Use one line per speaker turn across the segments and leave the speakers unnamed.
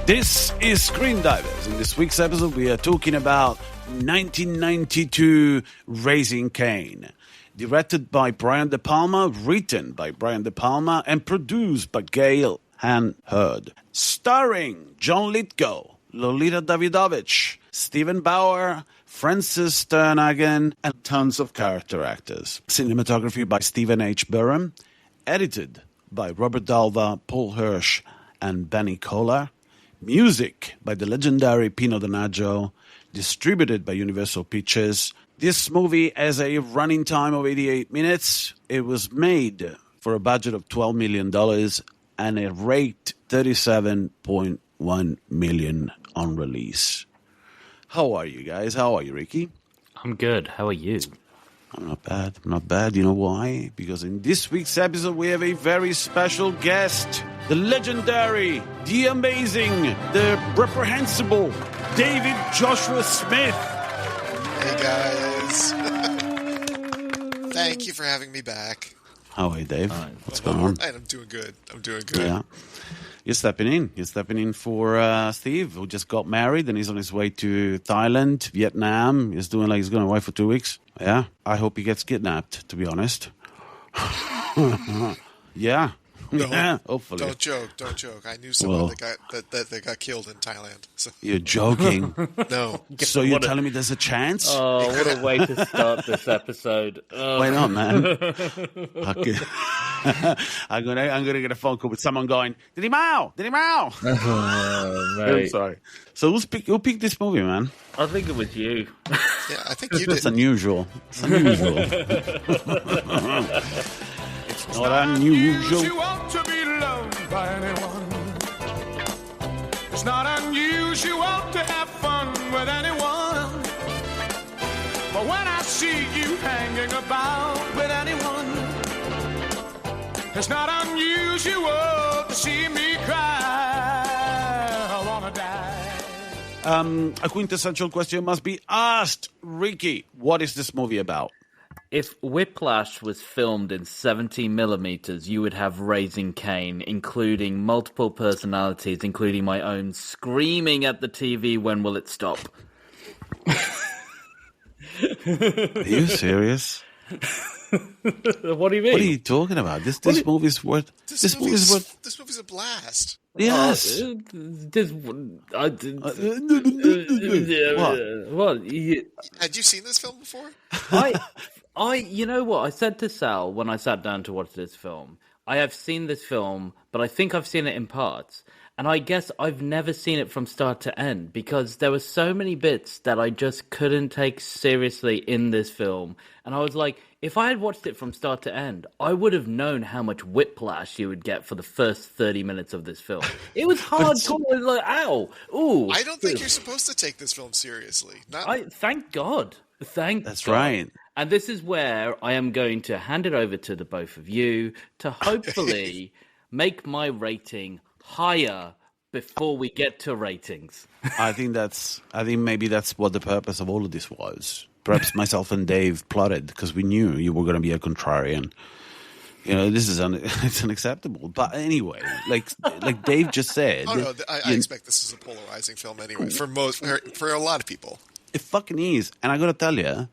This is Screendivers. In this week's episode, we are talking about 1992 Raising Cain. Directed by Brian De Palma, written by Brian De Palma, and produced by Gregg Henry. Starring John Lithgow, Lolita Davidovich, Stephen Bauer, Francis Sternhagen, and tons of character actors. Cinematography by Stephen H. Burham. Edited by Robert Dalva, Paul Hirsch, and Benny Kohler. Music by the legendary Pino Donaggio, distributed by Universal Pictures. This movie has a running time of 88 minutes. It was made for a budget of $12 million and a rate 37.1 million on release. How are you guys? How are you, Ricky?
I'm good. How are you?
I'm not bad. I'm not bad. You know why? Because in this week's episode, we have a very special guest. The legendary, the amazing, the reprehensible David Joshua Smith.
Hey, guys. Thank you for having me back.
How are you, Dave? What's going on?
I'm doing good.
Yeah. You're stepping in. You're stepping in for Steve, who just got married and he's on his way to Thailand, Vietnam. He's doing like he's going away for 2 weeks. Yeah. I hope he gets kidnapped, to be honest. Yeah.
No,
yeah, hopefully.
Don't joke. I knew someone that got killed in Thailand. So.
You're joking.
No.
So you're telling me there's a chance?
Oh, what a way to start this episode.
Why not, man? Okay. I'm gonna get a phone call with someone going, Did he mow?
Oh,
I'm sorry. So who picked this movie, man?
I think it was you.
Yeah, I think you did.
That's unusual. It's unusual. It's not unusual.
You want to be loved by anyone. It's not unusual to have fun with anyone. But when I see you hanging about with anyone, it's not unusual to see me cry. I wanna die.
A quintessential question must be asked. Ricky, what is this movie about?
If Whiplash was filmed in 70 millimeters, you would have Raising Cain, including multiple personalities, including my own, screaming at the TV, when will it stop?
Are you serious?
What do you mean?
What are you talking about? This movie's worth.
This movie's a blast.
Yes.
What?
Had you seen this film before?
You know what? I said to Sal when I sat down to watch this film, I have seen this film, but I think I've seen it in parts. And I guess I've never seen it from start to end because there were so many bits that I just couldn't take seriously in this film. And I was like, if I had watched it from start to end, I would have known how much whiplash you would get for the first 30 minutes of this film. It was hardcore. It was like, ow, ooh.
I don't think you're supposed to take this film seriously.
Thank God.
That's
God.
right.
And this is where I am going to hand it over to the both of you to hopefully make my rating higher before we get to ratings.
I think maybe that's what the purpose of all of this was. Perhaps myself and Dave plotted because we knew you were going to be a contrarian. You know, this is it's unacceptable. But anyway, like Dave just said.
Oh no, I expect this is a polarizing film anyway for a lot of people.
It fucking is, and I got to tell you,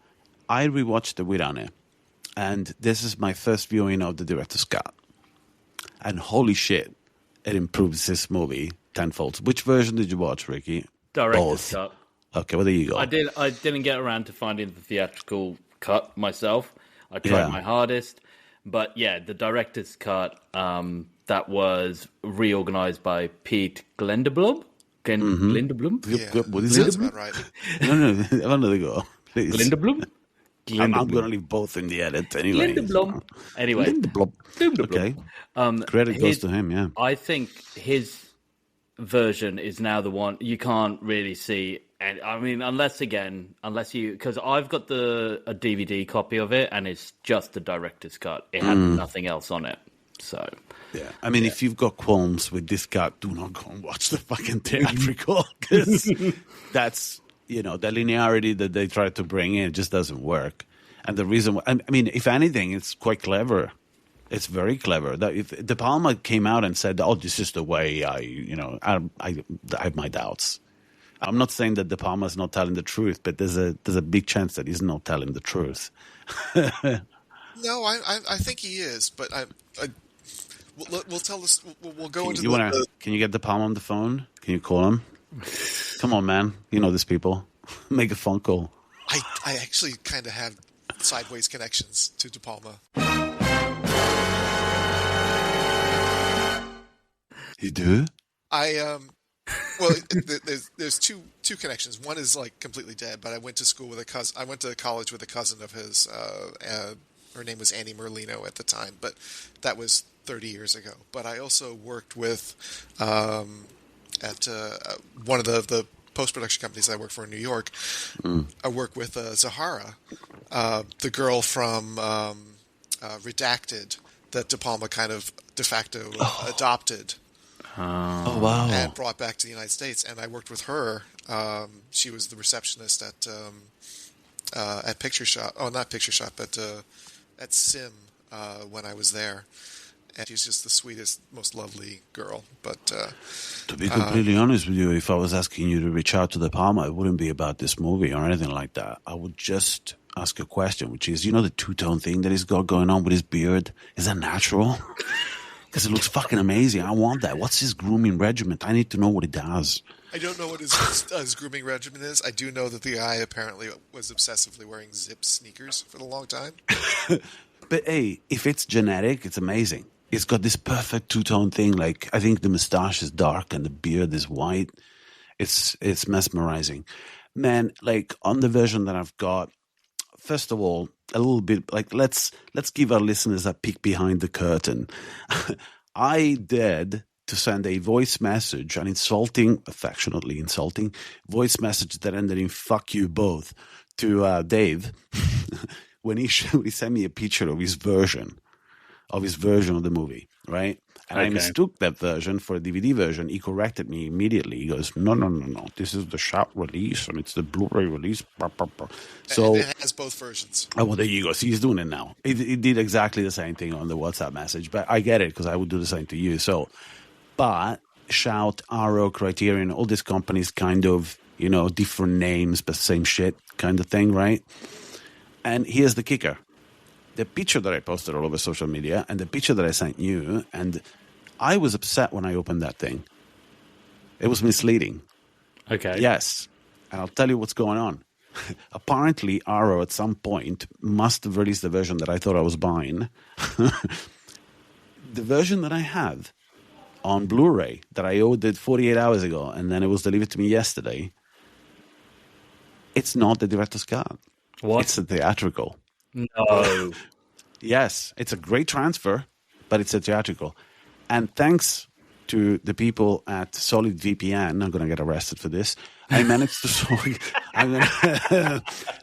I rewatched it with Anne, and this is my first viewing of the director's cut. And holy shit, it improves this movie tenfold. Which version did you watch, Ricky?
Director's cut.
Okay, well, there you go.
I didn't get around to finding the theatrical cut myself. I tried my hardest. But yeah, the director's cut, that was reorganized by Pete Glendeblum. Glendeblum?
Yeah,
what is
sounds
it?
about right.
No, there you go. Please.
Glendeblum?
I'm going to leave both in the edit anyway.
Glendeblum. Anyway.
Glendeblum. Okay. Credit goes to him, yeah.
I think his version is now the one you can't really see. And I mean, unless you, because I've got a DVD copy of it, and it's just the director's cut. It had nothing else on it. So
yeah, I mean, if you've got qualms with this cut, do not go and watch the fucking theatrical because that's the linearity that they try to bring in just doesn't work. And the reason, I mean, if anything, it's quite clever. It's very clever. That if De Palma came out and said, "Oh, this is the way," I have my doubts. I'm not saying that De Palma is not telling the truth, but there's a big chance that he's not telling the truth.
No, I think he is, but we'll tell this. We'll go into
Can you get De Palma on the phone? Can you call him? Come on, man. You know these people. Make a phone call.
I actually kind of have sideways connections to De Palma.
You do?
Well, there's two connections. One is like completely dead, but I went to school with a cousin. I went to college with a cousin of his. Her name was Annie Merlino at the time, but that was 30 years ago. But I also worked with at one of the post-production companies I work for in New York. I work with Zahara, the girl from Redacted that De Palma kind of de facto adopted.
Oh, wow.
And brought back to the United States. And I worked with her. She was the receptionist at Picture Shop. Oh, not Picture Shop, but at Sim when I was there. And she's just the sweetest, most lovely girl. But
to be completely honest with you, if I was asking you to reach out to De Palma, it wouldn't be about this movie or anything like that. I would just ask a question, which is, the two-tone thing that he's got going on with his beard? Is that natural? Because it looks fucking amazing. I want that. What's his grooming regimen? I need to know what he does.
I don't know what his grooming regimen is. I do know that the guy apparently was obsessively wearing zip sneakers for a long time.
But hey, if it's genetic, it's amazing. It's got this perfect two-tone thing. Like, I think the mustache is dark and the beard is white. It's mesmerizing. Man, like, on the version that I've got, first of all, a little bit, like, let's give our listeners a peek behind the curtain. I dared to send a voice message, an affectionately insulting voice message that ended in "fuck you both" to Dave when he sent me a picture of his version of the movie, right? And I mistook that version for a DVD version. He corrected me immediately. He goes, no. This is the shot release, and it's the Blu-ray release. So
and it has both versions.
Oh, well, there you go. See, he's doing it now. He did exactly the same thing on the WhatsApp message, but I get it because I would do the same to you. So, but Shout, Arrow, Criterion, all these companies kind of, different names, but same shit kind of thing, right? And here's the kicker. The picture that I posted all over social media and the picture that I sent you, and I was upset when I opened that thing. It was misleading.
Okay.
Yes. And I'll tell you what's going on. Apparently, Arrow at some point must have released the version that I thought I was buying. The version that I have on Blu-ray that I ordered 48 hours ago, and then it was delivered to me yesterday, it's not the director's cut.
What?
It's a theatrical.
No.
Yes, it's a great transfer, but it's a theatrical. And thanks to the people at Solid VPN, I'm going to get arrested for this. I managed to.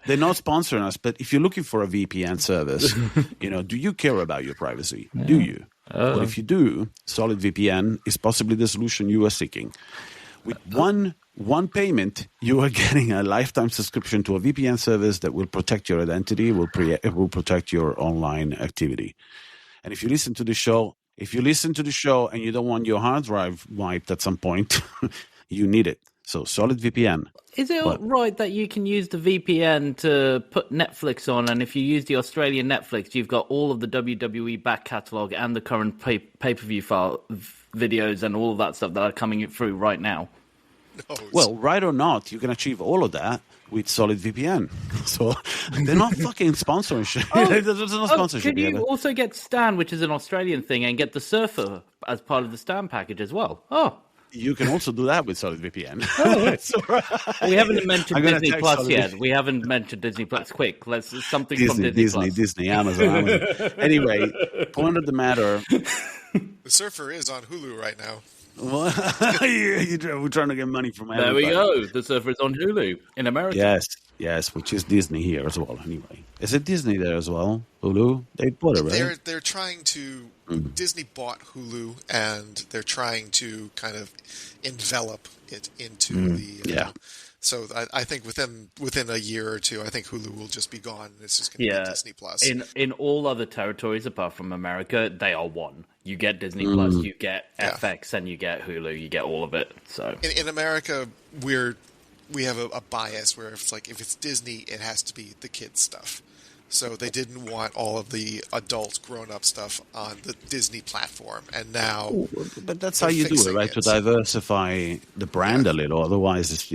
They're not sponsoring us, but if you're looking for a VPN service, do you care about your privacy? Yeah. Do you? Well, if you do, Solid VPN is possibly the solution you are seeking. With one payment, you are getting a lifetime subscription to a VPN service that will protect your identity, will protect your online activity. And if you listen to the show, and you don't want your hard drive wiped at some point, you need it. So Solid VPN.
Is it right that you can use the VPN to put Netflix on, and if you use the Australian Netflix, you've got all of the WWE back catalogue and the current pay-per-view file videos and all of that stuff that are coming through right now?
No.
Well, right or not, you can achieve all of that with Solid VPN. So they're not fucking sponsoring shit. There's no sponsorship.
Can you also get Stan, which is an Australian thing, and get the Surfer as part of the Stan package as well? Oh.
You can also do that with Solid VPN.
We haven't mentioned Disney Plus yet. We haven't mentioned Disney Plus. Quick, let's something from Disney Plus.
Disney, Amazon. Anyway, point of the matter.
The Surfer is on Hulu right now.
We're trying to get money from Amazon.
There we go. The Surfer is on Hulu in America.
Yes. Yes, which is Disney here as well. Anyway, is it Disney there as well? Hulu? They bought it, right?
They're trying to. Disney bought Hulu, and they're trying to kind of envelop it into the.
Yeah.
So I think within a year or two, I think Hulu will just be gone. It's just going to be Disney Plus.
In all other territories apart from America, they are one. You get Disney Plus, you get FX, and you get Hulu. You get all of it. So
in America, we have a bias where if it's Disney, it has to be the kids stuff. So they didn't want all of the adult grown-up stuff on the Disney platform, and now.
But that's how you do it, right? To diversify the brand a little. Otherwise, it's,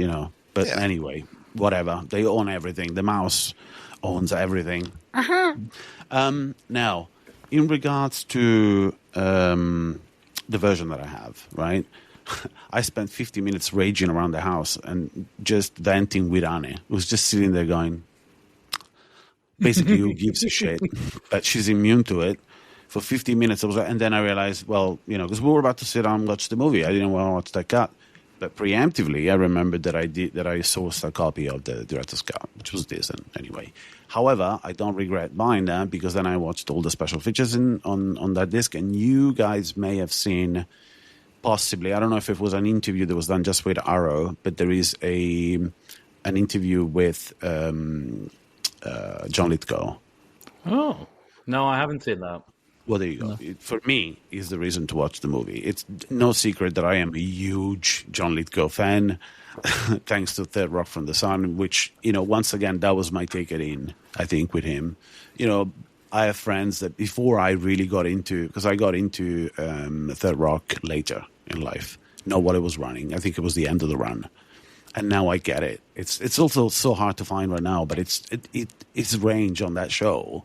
But anyway, whatever. They own everything. The mouse owns everything. Now, in regards to the version that I have, right? I spent 50 minutes raging around the house and just venting with Annie, who's just sitting there going, basically, who gives a shit? But she's immune to it. For 50 minutes, I was like, and then I realized, well, because we were about to sit down and watch the movie. I didn't want to watch that cut. But preemptively, I remembered that I sourced a copy of the director's cut, which was decent anyway. However, I don't regret buying that because then I watched all the special features on that disc, and you guys may have seen, possibly, I don't know if it was an interview that was done just with Arrow, but there is an interview with John Lithgow.
Oh, no, I haven't seen that.
Well, there you go. For me, is the reason to watch the movie. It's no secret that I am a huge John Lithgow fan, thanks to Third Rock from the Sun, which, once again, that was my ticket in, I think, with him. I have friends that before I really got into, because I got into Third Rock later in life, know what it was running. I think it was the end of the run. And now I get it. It's also so hard to find right now, but its range on that show.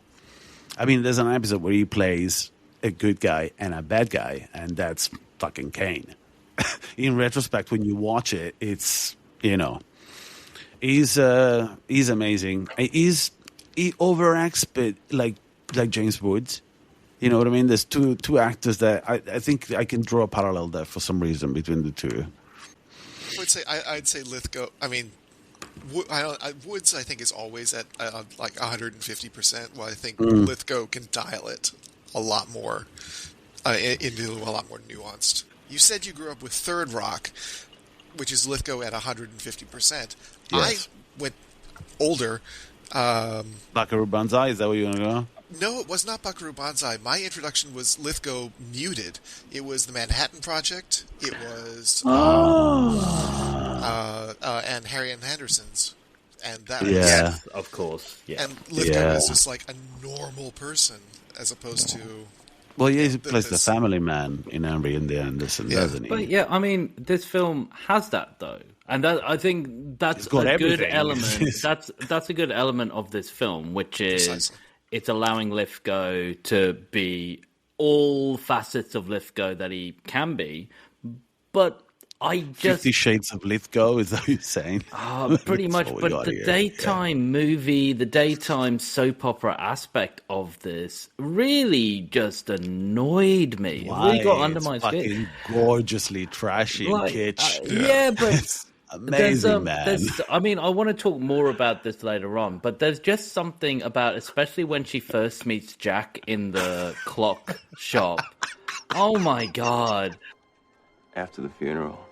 I mean, there's an episode where he plays a good guy and a bad guy, and that's fucking Cain. In retrospect, when you watch it, it's, he's amazing. He overacts, but like James Woods. You know what I mean? There's two actors that I think I can draw a parallel there for some reason between the two.
I'd say Lithgow. I mean, Woods, I think, is always at like 150%. While I think Lithgow can dial it a lot more into a lot more nuanced. You said you grew up with Third Rock, which is Lithgow at 150%. Yes. I went older.
Buckaroo Banzai, is that where you want to go?
No, it was not Buckaroo Banzai. My introduction was Lithgow muted. It was the Manhattan Project. It was and Harry and Henderson's, and that.
Yes, of course. Yeah.
And Lithgow is just like a normal person as opposed to.
Well, he plays the family man in Henry and the Anderson, doesn't he?
But I mean, this film has that though, and I think that's a good element. that's a good element of this film, which is. Precisely. It's allowing Lithgow to be all facets of Lithgow that he can be, but I just
50 Shades of Lithgow, is that what you're saying?
Pretty much, but the daytime movie, the daytime soap opera aspect of this really just annoyed me.
Why?
Really got under my skin.
Fucking gorgeously trashy kitsch.
Yeah, but.
Amazing, man.
I mean, I want to talk more about this later on, but there's just something about, especially when she first meets Jack in the clock shop. Oh my God.
After the funeral,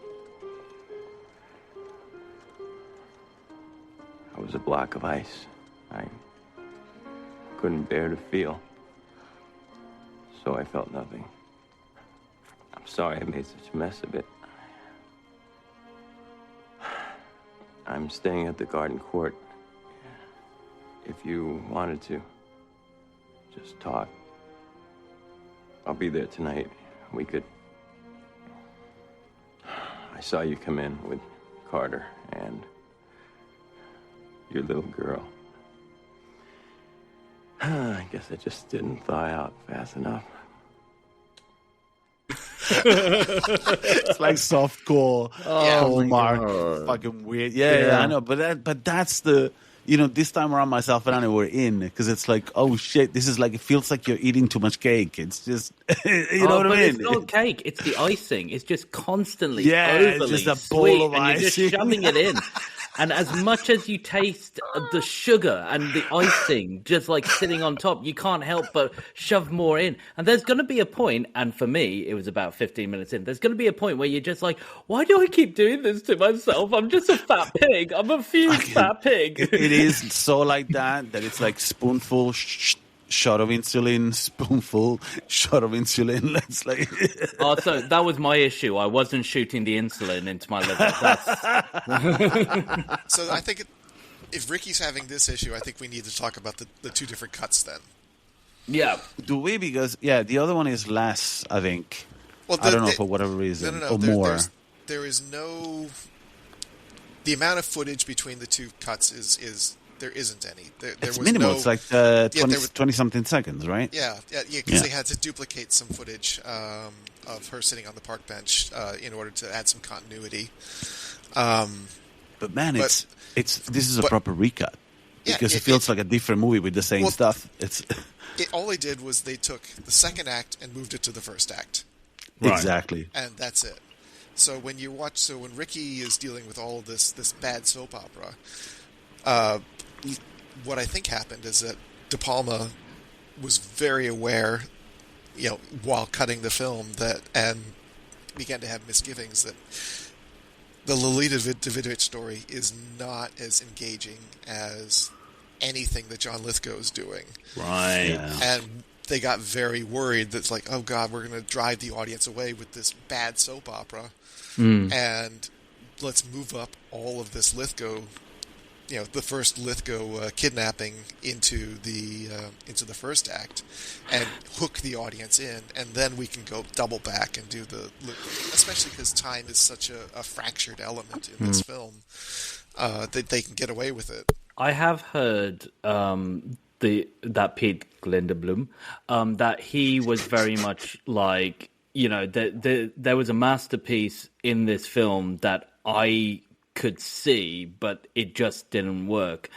I was a block of ice. I couldn't bear to feel, so I felt nothing. I'm sorry I made such a mess of it. I'm staying at the Garden Court. If you wanted to, just talk. I'll be there tonight. We could... I saw you come in with Carter and your little girl. I guess I just didn't thaw out fast enough.
It's like softcore Hallmark, fucking weird. Yeah, I know. But that's the this time around myself and Annie were in because it's like, oh shit, this is like, it feels like you're eating too much cake. It's just you know what I mean?
It's not cake. It's the icing. It's just constantly
it's just a bowl of
and
icing.
You're just shoving it in. And as much as you taste the sugar and the icing just like sitting on top, you can't help but shove more in. And there's going to be a point, and for me, it was about 15 minutes in, there's going to be a point where you're just like, why do I keep doing this to myself? I'm just a fat pig. I'm a fat pig.
It is so like that it's like spoonful, shot of insulin, spoonful, shot of insulin. That's like.
So that was my issue. I wasn't shooting the insulin into my liver.
So I think if Ricky's having this issue, I think we need to talk about the two different cuts then.
Yeah.
Do we? Because, the other one is less, I think. Well, I don't know, for whatever reason.
No.
Or more.
There is no... The amount of footage between the two cuts is there isn't any. There
it's
was
minimal.
No,
it's like 20-something seconds, right?
Yeah, because they had to duplicate some footage of her sitting on the park bench in order to add some continuity.
But man, this is a proper recut. Because it feels like a different movie with the same stuff.
All they did was they took the second act and moved it to the first act.
Right. Exactly.
And that's it. So when Ricky is dealing with all of this bad soap opera, what I think happened is that De Palma was very aware, while cutting the film and began to have misgivings that the Lolita Davidovich story is not as engaging as anything that John Lithgow is doing.
Right.
Yeah.
And they got very worried that it's like, oh God, we're going to drive the audience away with this bad soap opera. And let's move up all of this Lithgow, the first Lithgow kidnapping into the first act, and hook the audience in, and then we can go double back and do especially because time is such a fractured element in this film, that they can get away with it.
I have heard that Pete Glindeblum, that he was very much like, there was a masterpiece in this film that I could see, but it just didn't work.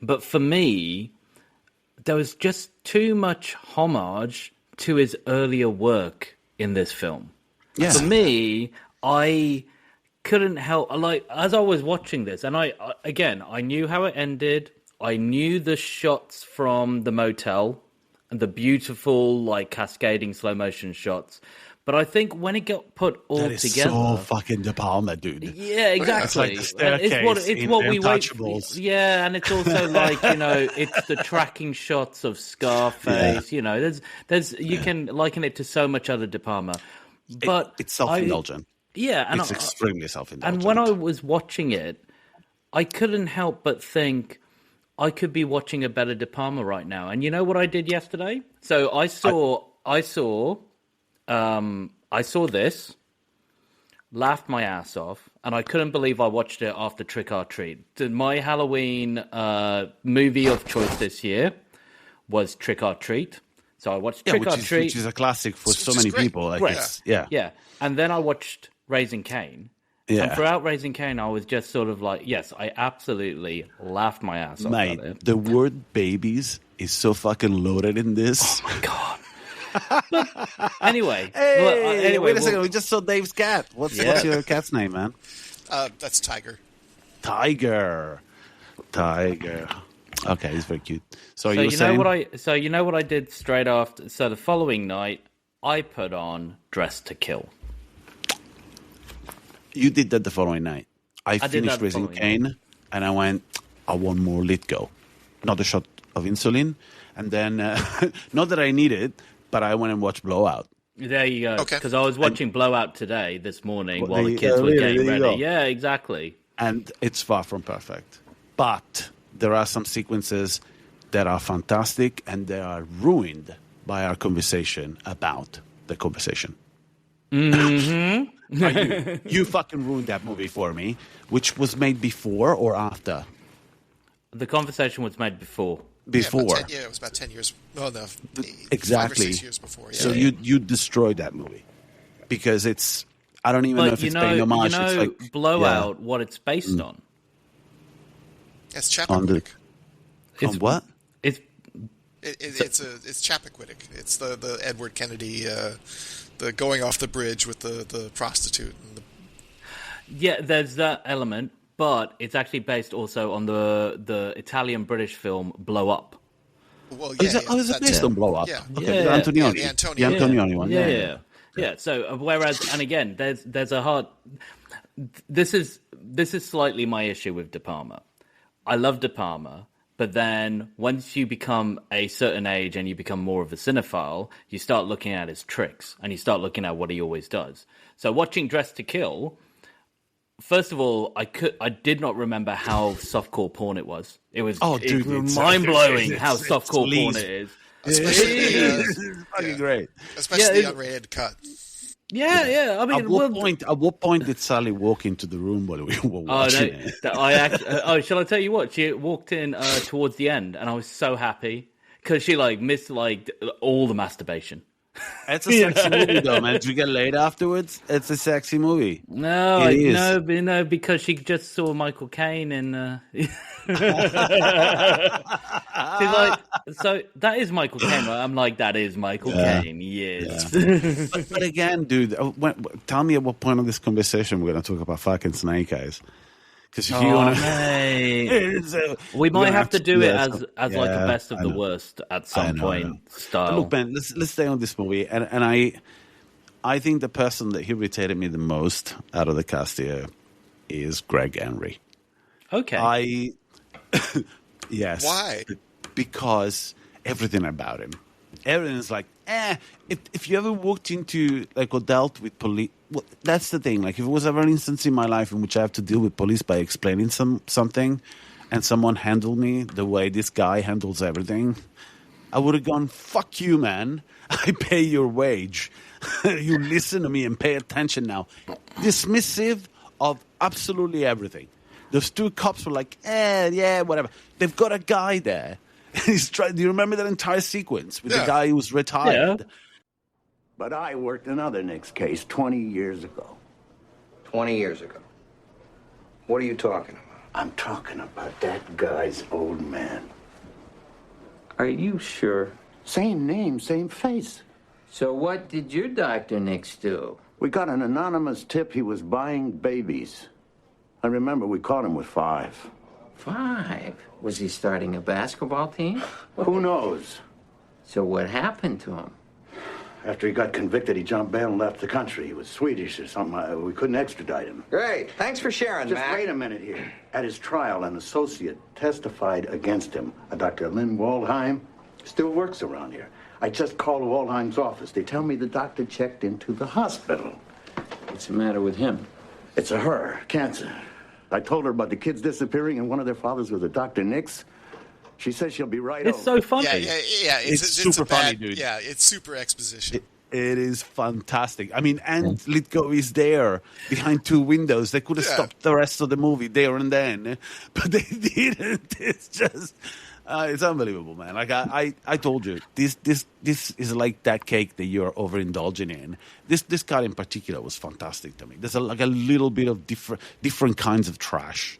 But for me, there was just too much homage to his earlier work in this film. Yeah. For me, I couldn't help, as I was watching this, and I knew how it ended. I knew the shots from the motel and the beautiful, cascading slow motion shots. But I think when it got put all together... That is so
fucking De Palma, dude.
Yeah, exactly.
It's like the staircase
it's what we wait for. Yeah, and it's also it's the tracking shots of Scarface. Yeah. There's you can liken it to so much other De Palma. But
it's self-indulgent.
And
it's extremely self-indulgent.
And when I was watching it, I couldn't help but think I could be watching a better De Palma right now. And you know what I did yesterday? So I saw this, laughed my ass off, and I couldn't believe I watched it after Trick or Treat. My Halloween movie of choice this year was Trick or Treat. So I watched Trick or Treat.
Which is a classic for so many people.
Yeah. And then I watched Raising Cain. Yeah. And throughout Raising Cain, I was just sort of like, yes, I absolutely laughed my ass off at it.
The word babies is so fucking loaded in this.
Oh, my God. But anyway.
Wait a second. We just saw Dave's cat. What's your cat's name, man?
That's Tiger.
Tiger. Okay, he's very cute. So you
know what I did straight after? So the following night, I put on Dress to Kill.
You did that the following night. I finished Raising Cain, and I went, I want more Lithgow. Not a shot of insulin. And then, not that I need it, but I went and watched Blowout.
There you go. Because I was watching Blowout this morning, while the kids were getting ready. Yeah, exactly.
And it's far from perfect. But there are some sequences that are fantastic, and they are ruined by our conversation about the conversation.
Mm-hmm.
You fucking ruined that movie for me, which was made before or after?
The conversation was made before.
Before.
It was about 10 years. Oh, no.
Exactly.
5 or 6 years before. Yeah.
So you destroyed that movie. Because it's, I don't even know if it's paying homage. It's like
Blowout, what it's based on.
It's Chappaquiddick.
On what?
It's Chappaquiddick. It's the Edward Kennedy, the going off the bridge with the prostitute.
Yeah, there's that element. but it's actually based also on the Italian-British film Blow Up.
Well,
Is it based on Blow Up?
Yeah.
Okay,
Yeah.
Antonioni.
Yeah, the
The Antonioni one.
Yeah. So whereas, and again, there's a hard. This is slightly my issue with De Palma. I love De Palma, but then once you become a certain age and you become more of a cinephile, you start looking at his tricks and you start looking at what he always does. So watching Dressed to Kill, first of all, I did not remember how softcore porn it was. It was mind blowing how softcore porn it is.
Especially
It's fucking great.
especially the unrated cut.
Yeah. I mean,
At what point did Sally walk into the room while we were watching it?
Shall I tell you what? She walked in towards the end, and I was so happy because she missed all the masturbation.
It's a sexy movie, though, man. Did you get laid afterwards? It's a sexy movie.
No, because she just saw Michael Caine and she's like, so that is Michael Caine, right? I'm like, that is Michael Caine. Yes.
Yeah. but again, dude, tell me at what point of this conversation we're going to talk about fucking Snake Eyes. Because if you want
to, we might have to do it as like a best of the worst at some point style.
But look, Ben, let's stay on this movie, and I think the person that irritated me the most out of the cast here is Gregg Henry.
Okay.
Yes.
Why?
Because everything about him. Everything is like, if you ever walked into, or dealt with police, well, that's the thing. If it was ever an instance in my life in which I have to deal with police by explaining something, and someone handled me the way this guy handles everything, I would have gone, fuck you, man. I pay your wage. You listen to me and pay attention now. Dismissive of absolutely everything. Those two cops were like, yeah, whatever. They've got a guy there. He's trying. Do you remember that entire sequence with the guy who was retired?
Yeah. But I worked another Nick's case 20 years ago.
20 years ago. What are you talking about?
I'm talking about that guy's old man.
Are you sure?
Same name, same face.
So what did your Dr. Nix do?
We got an anonymous tip he was buying babies. I remember we caught him with 5.
5? Was he starting a basketball team?
Who knows?
So what happened to him?
After he got convicted, he jumped bail and left the country. He was Swedish or something. We couldn't extradite him.
Great. Thanks for sharing,
Just
Mac.
wait a minute here. At his trial, an associate testified against him. A Dr. Lynn Waldheim still works around here. I just called Waldheim's office. They tell me the doctor checked into the hospital.
What's the matter with him?
It's a her, cancer. I told her about the kids disappearing and one of their fathers was a Dr. Nix. She says she'll be right
It's
over.
so funny.
Yeah.
It's super funny, dude.
Yeah, it's super exposition.
It is fantastic. I mean, and Lithgow is there behind 2 windows. They could have stopped the rest of the movie there and then, but they didn't. It's just, it's unbelievable, man. I told you, this is like that cake that you're overindulging in. This cut in particular was fantastic to me. There's a little bit of different kinds of trash.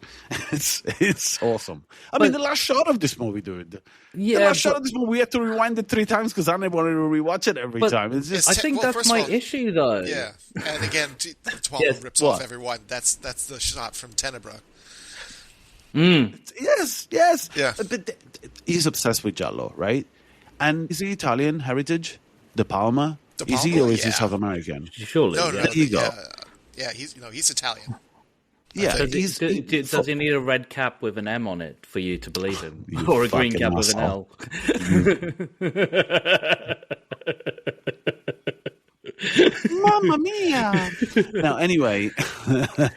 It's awesome. I mean, the last shot of this movie, dude.
Yeah,
the last shot of this movie, we had to rewind it 3 times because I never wanted to rewatch it every time. It's just,
I think that's my issue, though.
Yeah, and again, Palma rips off everyone. That's the shot from Tenebra.
Yes.
Yeah.
But he's obsessed with Giallo, right? And is he Italian heritage? De Palma? Is he, or is he South American?
Surely.
No.
There you go.
Yeah, he's Italian.
Yeah.
Does he need a red cap with an M on it for you to believe him?
You
Or a green
fucking
cap with an L?
Mamma mia! Now, anyway, the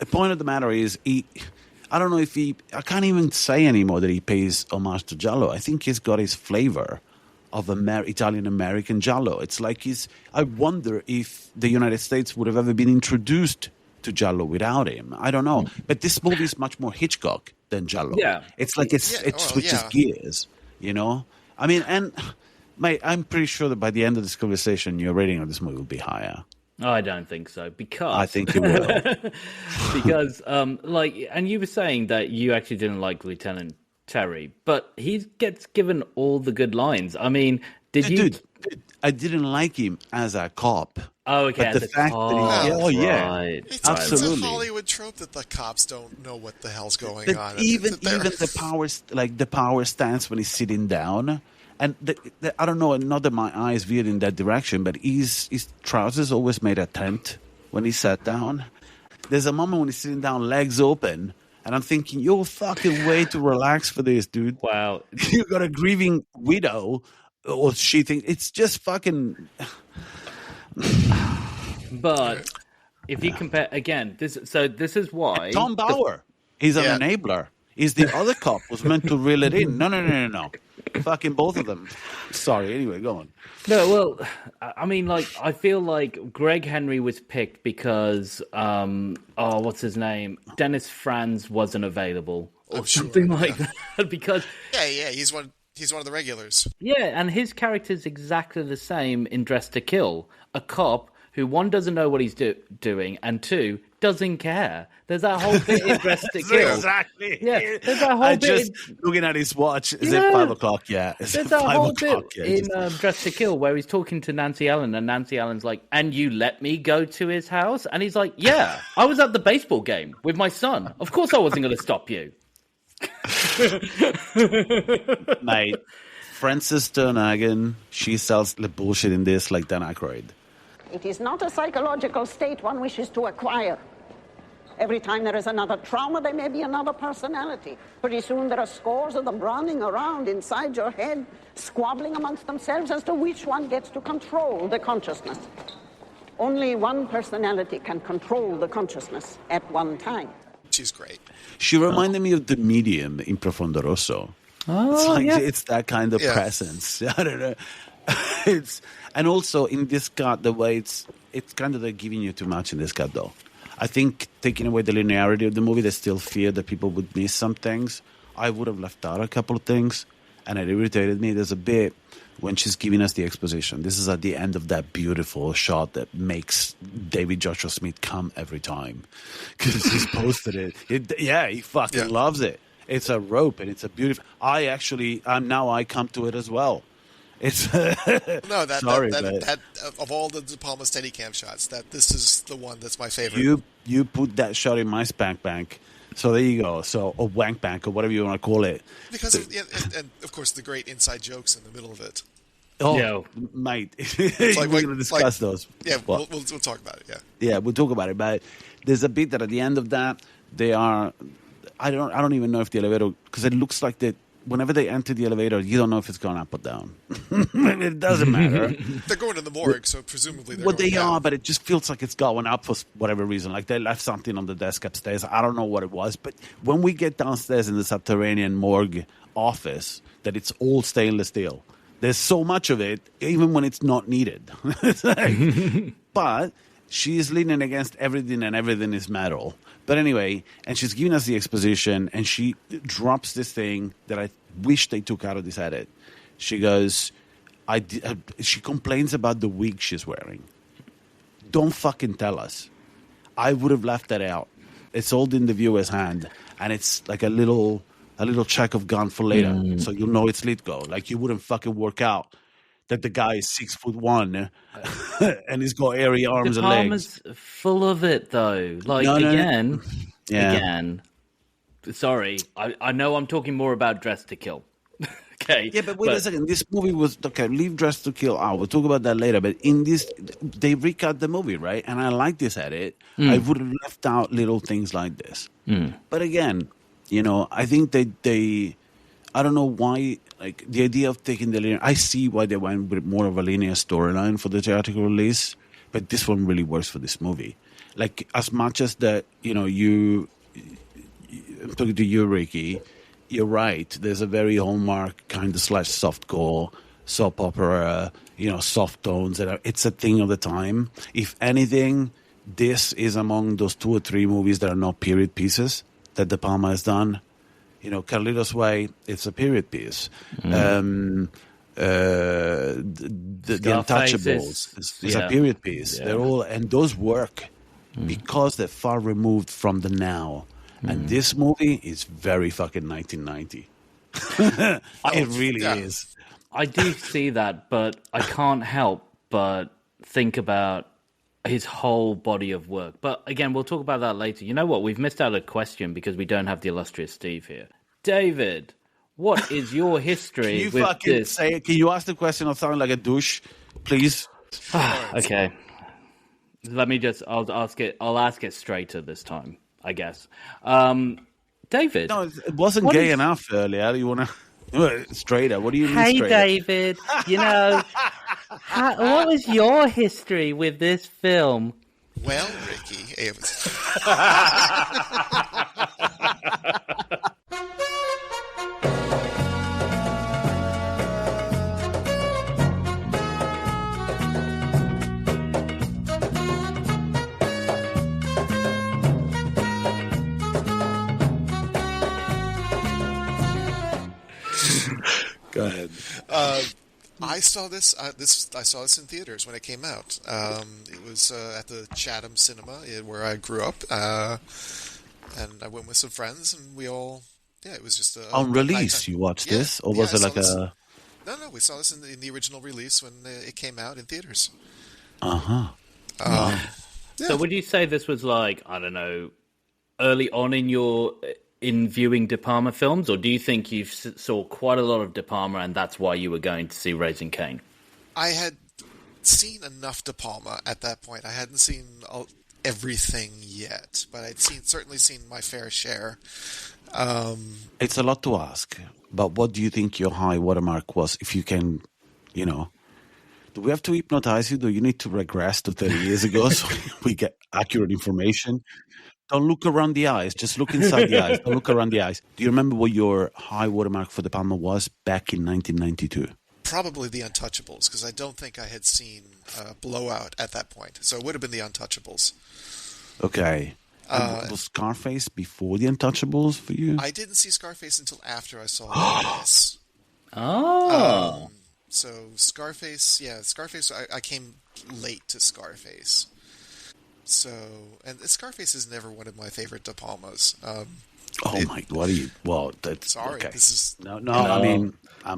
point of the matter is, I don't know if I can't even say anymore that he pays homage to Giallo. I think he's got his flavor of Italian-American Giallo. It's like I wonder if the United States would have ever been introduced to Giallo without him. I don't know. But this movie is much more Hitchcock than Giallo.
Yeah.
It's like it switches gears, you know? I mean, and mate, I'm pretty sure that by the end of this conversation, your rating of this movie will be higher.
I don't think so, because
I think it will.
because and you were saying that you actually didn't like Lieutenant Terry, but he gets given all the good lines. I mean,
Dude, I didn't like him as a cop.
Oh, okay.
But the fact that
right.
It's
absolutely.
a Hollywood trope that the cops don't know what the hell's going
But
on.
even the power stance when he's sitting down, and I don't know, not that my eyes veered in that direction, but his trousers always made a tent when he sat down. There's a moment when he's sitting down, legs open, and I'm thinking, you're fucking way too relaxed for this, dude.
Wow.
You got a grieving widow, or she thinks it's just fucking.
But if you compare again, this is why
Tom Bauer, he's an enabler. He's the other cop was meant to reel it in. No. Fucking both of them. Sorry. Anyway, go on.
No, well, I mean, like, I feel like Gregg Henry was picked because, what's his name? Dennis Franz wasn't available or something like that. Because
he's one of the regulars.
Yeah, and his character's exactly the same in Dress to Kill. A cop who, one, doesn't know what he's doing, and two, doesn't care. There's that whole bit in Dress to Kill.
Exactly.
Yeah, there's that whole bit.
Just looking at his watch. Is it 5 o'clock? Yeah.
There's that whole bit in Dress to Kill where he's talking to Nancy Allen, and Nancy Allen's like, "And you let me go to his house?" And he's like, "Yeah, I was at the baseball game with my son. Of course I wasn't going to stop you."
Mate, Frances Sternhagen, she sells the bullshit in this like Dan Aykroyd.
It is not a psychological state one wishes to acquire. Every time there is another trauma, there may be another personality. Pretty soon there are scores of them running around inside your head, squabbling amongst themselves as to which one gets to control the consciousness. Only one personality can control the consciousness at one time.
She's great.
She reminded me of the medium in Profondo Rosso.
Oh,
It's that kind of presence. I don't know. And also in this cut, the way it's kind of like giving you too much in this cut, though. I think taking away the linearity of the movie, there's still fear that people would miss some things. I would have left out a couple of things, and it irritated me. There's a bit when she's giving us the exposition. This is at the end of that beautiful shot that makes David Joshua Smith come every time because he's posted it. He fucking loves it. It's a rope, and it's a beautiful. I come to it as well. It's
that of all the De Palma Steadicam shots, this is the one that's my favorite.
You put that shot in my spank bank, so there you go. So or wank bank or whatever you want to call it.
Because and of course the great inside jokes in the middle of it.
Oh, mate, we're going to discuss those.
Yeah, we'll talk about it.
Yeah, we'll talk about it. But there's a bit that at the end of that they are. I don't even know if the elevator, because it looks like that. Whenever they enter the elevator, you don't know if it's going up or down. It doesn't matter.
They're going to the morgue, so presumably they're
going
down.
They are, but it just feels like it's going up for whatever reason. Like they left something on the desk upstairs. I don't know what it was. But when we get downstairs in the subterranean morgue office, that it's all stainless steel. There's so much of it, even when it's not needed. But she's leaning against everything, and everything is metal. But anyway, and she's giving us the exposition, and she drops this thing that I wish they took out of this edit. She goes, she complains about the wig she's wearing. Don't fucking tell us. I would have left that out. It's all in the viewer's hand, and it's like a little check of gun for later, so you'll know it's Lithgow. Like you wouldn't fucking work out that the guy is 6'1" and he's got airy arms and legs.
The full of it, though. Like, again. Sorry, I know I'm talking more about Dress to Kill. Okay.
Yeah, but wait a second. This movie was... Okay, leave Dress to Kill out. We'll talk about that later. But in this, they recut the movie, right? And I like this edit. I would have left out little things like this. But again, I think they I don't know why... Like, the idea of taking the linear... I see why they went with more of a linear storyline for the theatrical release. But this one really works for this movie. Like, as much as that, I'm talking to you, Ricky... You're right. There's a very hallmark kind of / softcore soap opera, soft tones. It's a thing of the time. If anything, this is among those 2 or 3 movies that are not period pieces that De Palma has done. Carlito's Way, it's a period piece. The Untouchables is a period piece. Yeah. They're all, and those work because they're far removed from the now. And this movie is very fucking 1990. It really is.
I do see that, but I can't help but think about his whole body of work. But again, we'll talk about that later. You know what? We've missed out a question because we don't have the illustrious Steve here. David, what is your history with this?
Can you ask the question of sounding like a douche, please?
Okay. Let me just. I'll ask it straighter this time, I guess. David.
No, it wasn't gay enough earlier. You want to straighter? What do you mean?
Hey,
straighter?
David. What was your history with this film?
Well, Ricky, it was...
Go ahead.
I saw this. I saw this in theaters when it came out. It was at the Chatham Cinema where I grew up, and I went with some friends, and we all. Yeah, it was just
on release. You watched this, or was it like a?
No, we saw this in the original release when it came out in theaters.
Yeah.
So would you say this was like, I don't know, early on in viewing De Palma films, or do you think you saw quite a lot of De Palma and that's why you were going to see Raising Cain?
I had seen enough De Palma at that point. I hadn't seen everything yet, but I'd certainly seen my fair share.
It's a lot to ask, but what do you think your high watermark was? If you can, do we have to hypnotize you? Do you need to regress to 30 years ago so we get accurate information? Don't look around the eyes. Just look inside the eyes. Don't look around the eyes. Do you remember what your high watermark for De Palma was back in 1992?
Probably The Untouchables, because I don't think I had seen Blowout at that point. So it would have been The Untouchables.
Okay. Was Scarface before The Untouchables for you?
I didn't see Scarface until after I saw this.
Oh.
So Scarface, I came late to Scarface. So, and Scarface is never one of my favorite De Palmas.
That's
sorry.
Okay.
This is
no. I mean,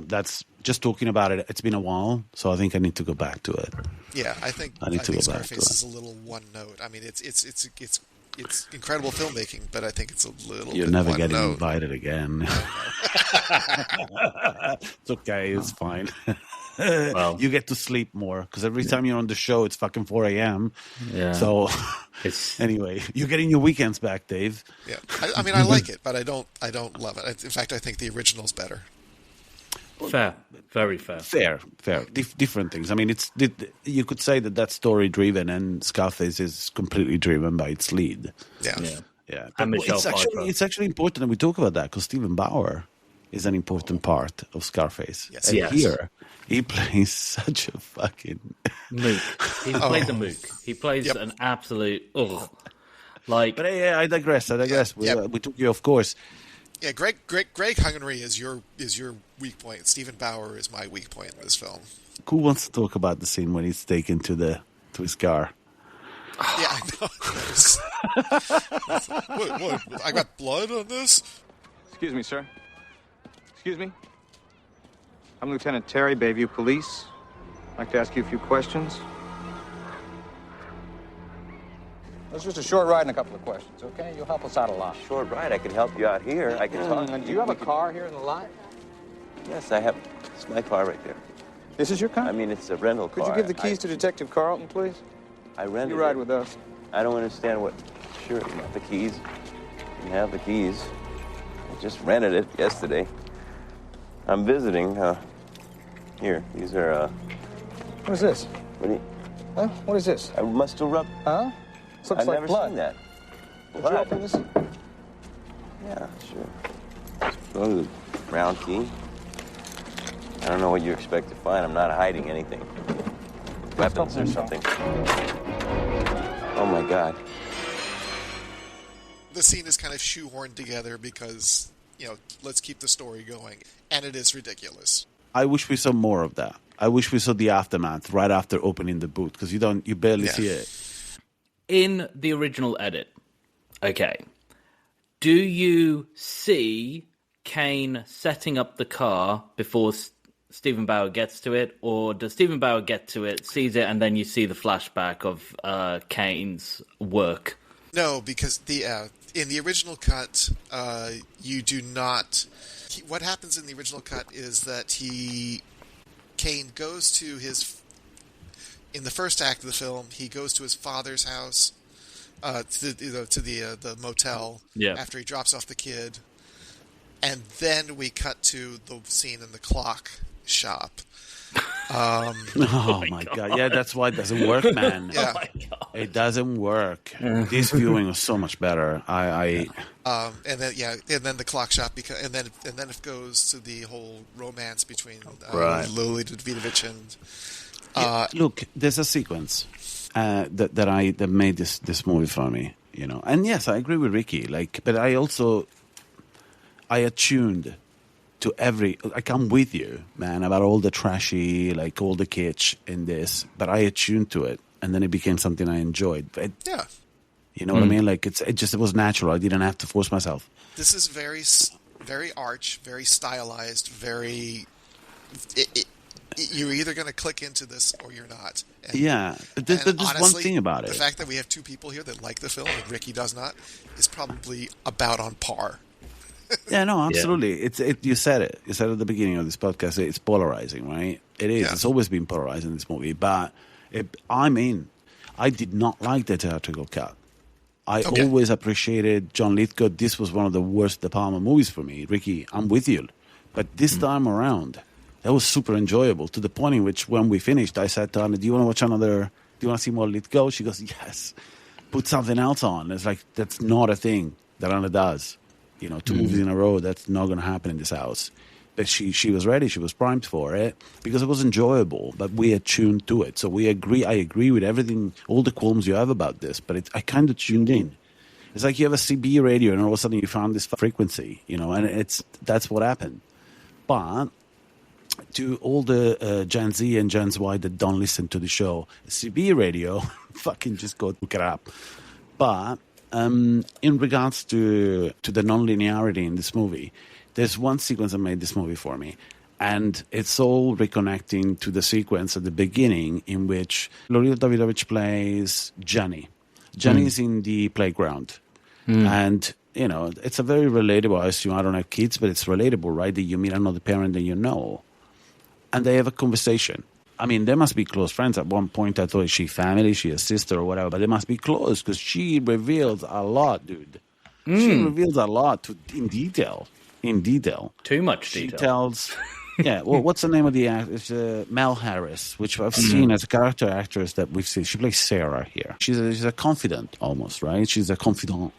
that's just talking about it. It's been a while, so I think I need to go back to it.
Yeah, I think Scarface is a little one note. I mean, it's incredible filmmaking, but I think it's a little.
You're
bit
never
one
getting
note.
invited again. It's okay. It's fine.
Well,
you get to sleep more because every time you're on the show, it's fucking 4 a.m.
Yeah.
So anyway, you're getting your weekends back, Dave.
Yeah, I mean, I like it, but I don't love it. In fact, I think the original's better.
Fair, very fair.
Fair. Different things. I mean, you could say that's story driven, and Scarface is completely driven by its lead.
Yeah.
But it's actually important that we talk about that because Stephen Bauer is an important part of Scarface.
Yes.
And here, he plays such a fucking
mook. He plays a mook. He plays an absolute like.
But I digress. We took you, of course.
Yeah, Gregg Henry is your weak point. Stephen Bauer is my weak point in this film.
Who wants to talk about the scene when he's taken to his car?
Yeah, I know. What? I got blood on this?
Excuse me, sir. Excuse me. I'm Lieutenant Terry, Bayview Police. I'd like to ask you a few questions. It's just a short ride and a couple of questions, okay? You'll help us out a lot.
Short ride. I can help you out here. I can talk.
Do you have a car here in the lot?
Yes, I have. It's my car right there.
This is your car?
I mean, it's a rental car.
Could you give the keys to Detective Carlton, please?
I rented
You ride
it.
with us.
I don't understand what... Sure, not the keys. You have the keys. I just rented it yesterday. I'm visiting. Here, these are...
What is this?
What do you...
Huh? What is this?
I must have rubbed...
Huh? This looks
I've
like
never
blood.
seen that.
Did you open this?
Yeah, sure. Go to the brown key. I don't know what you expect to find. I'm not hiding anything. Weapons or something. Oh, my God.
The scene is kind of shoehorned together because, let's keep the story going. And it is ridiculous.
I wish we saw more of that. I wish we saw the aftermath right after opening the boot because you barely see it.
In the original edit, okay, do you see Cain setting up the car before Stephen Bauer gets to it, or does Stephen Bauer get to it, sees it, and then you see the flashback of Cain's work?
No, because in the original cut, you do not. What happens in the original cut is that Cain goes to in the first act of the film, he goes to his father's house, to the motel, after he drops off the kid, and then we cut to the scene in the clock shop.
Oh my god! Yeah, that's why it doesn't work, man.
Yeah.
Oh my God.
It doesn't work. This viewing was so much better. And then the clock shop, and then it goes to the whole romance between Lolita Davidovich and. Look, there's a sequence that made this movie for me, you know. And yes, I agree with Ricky. But I attuned to I'm with you, man, about all the trashy, all the kitsch in this, but I attuned to it, and then it became something I enjoyed. You know what I mean? It was natural. I didn't have to force myself.
This is very, very arch, very stylized, very. You're either going to click into this or you're not.
But there's
honestly,
one thing about it.
The fact that we have two people here that like the film and Ricky does not is probably about on par.
Yeah, no, absolutely. Yeah. You said it. You said at the beginning of this podcast, it's polarizing, right? It is. Yeah. It's always been polarizing in this movie. But, I did not like the theatrical cut. I always appreciated John Lithgow. This was one of the worst De Palma movies for me. Ricky, I'm with you. But this time around, that was super enjoyable, to the point in which when we finished, I said to Anna, do you want to see more Lithgow? She goes, yes. Put something else on. It's like, that's not a thing that Anna does. You know, 2 movies in a row, that's not going to happen in this house. But she was ready. She was primed for it because it was enjoyable, but we had tuned to it. So I agree with everything, all the qualms you have about this, but I kind of tuned in. It's like you have a CB radio and all of a sudden you found this frequency, you know, and that's what happened. But to all the Gen Z and Gen Y that don't listen to the show, CB radio, fucking just go look it up. But in regards to the non-linearity in this movie, there's one sequence that made this movie for me, and it's all reconnecting to the sequence at the beginning in which Lolita Davidovich plays Jenny. Jenny's in the playground, and you know it's a very relatable. I assume I don't have kids, but it's relatable, right? That you meet another parent that you know, and they have a conversation. I mean, they must be close friends. At one point, I thought, is she family? Is she a sister or whatever? But they must be close because she reveals a lot, dude. She reveals a lot in detail.
Too much detail.
She tells... Yeah, well, what's the name of the actor? It's Mel Harris, which I've seen as a character actress that we've seen. She plays Sarah here. She's a confidant almost, right? She's a confidant.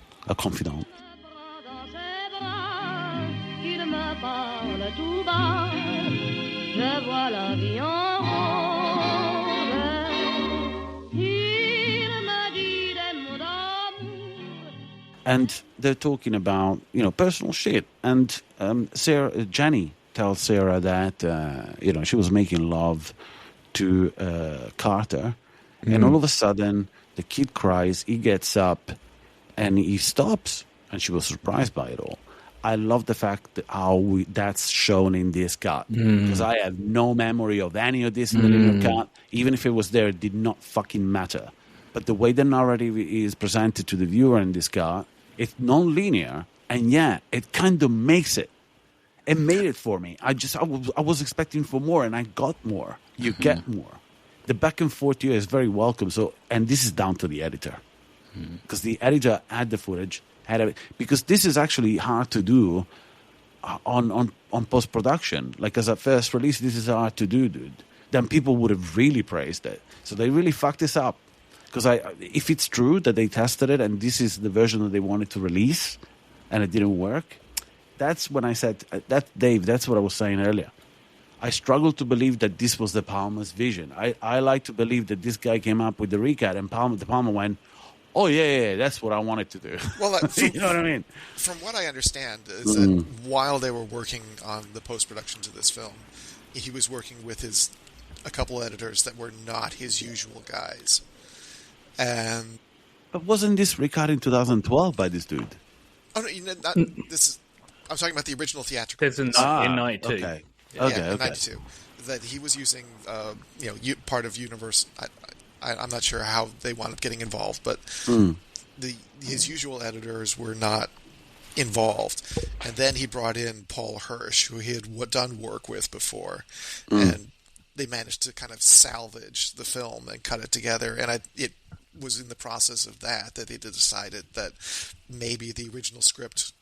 And they're talking about, you know, personal shit. And Jenny tells Sarah that, you know, she was making love to Carter. And all of a sudden, the kid cries, he gets up, and he stops. And she was surprised by it all. I love the fact that that's shown in this cut. Because I have no memory of any of this in the linear cut. Even if it was there, it did not fucking matter. But the way the narrative is presented to the viewer in this cut, it's non-linear, and yeah, it kind of makes it. It made it for me. I was expecting for more, and I got more. You get more. The back and forth here is very welcome. So, and this is down to the editor, because the editor had the footage, because this is actually hard to do on post production. Like as a first release, this is hard to do, dude. Then people would have really praised it. So they really fucked this up. Because if it's true that they tested it and this is the version that they wanted to release and it didn't work, that's when I said, Dave, that's what I was saying earlier. I struggle to believe that this was De Palma's vision. I like to believe that this guy came up with the recut and De Palma went, oh, yeah, that's what I wanted to do.
Well,
you know what I mean?
From what I understand is that while they were working on the post-production to this film, he was working with a couple editors that were not his usual guys.
But wasn't this recut in 2012 by this dude?
Oh no, I'm talking about the original theatrical.
It's in 92.
In 92. that he was using, part of Universe. I'm not sure how they wound up getting involved, but his usual editors were not involved. And then he brought in Paul Hirsch, who he had done work with before, and they managed to kind of salvage the film and cut it together. And it was in the process of that they decided that maybe the original script,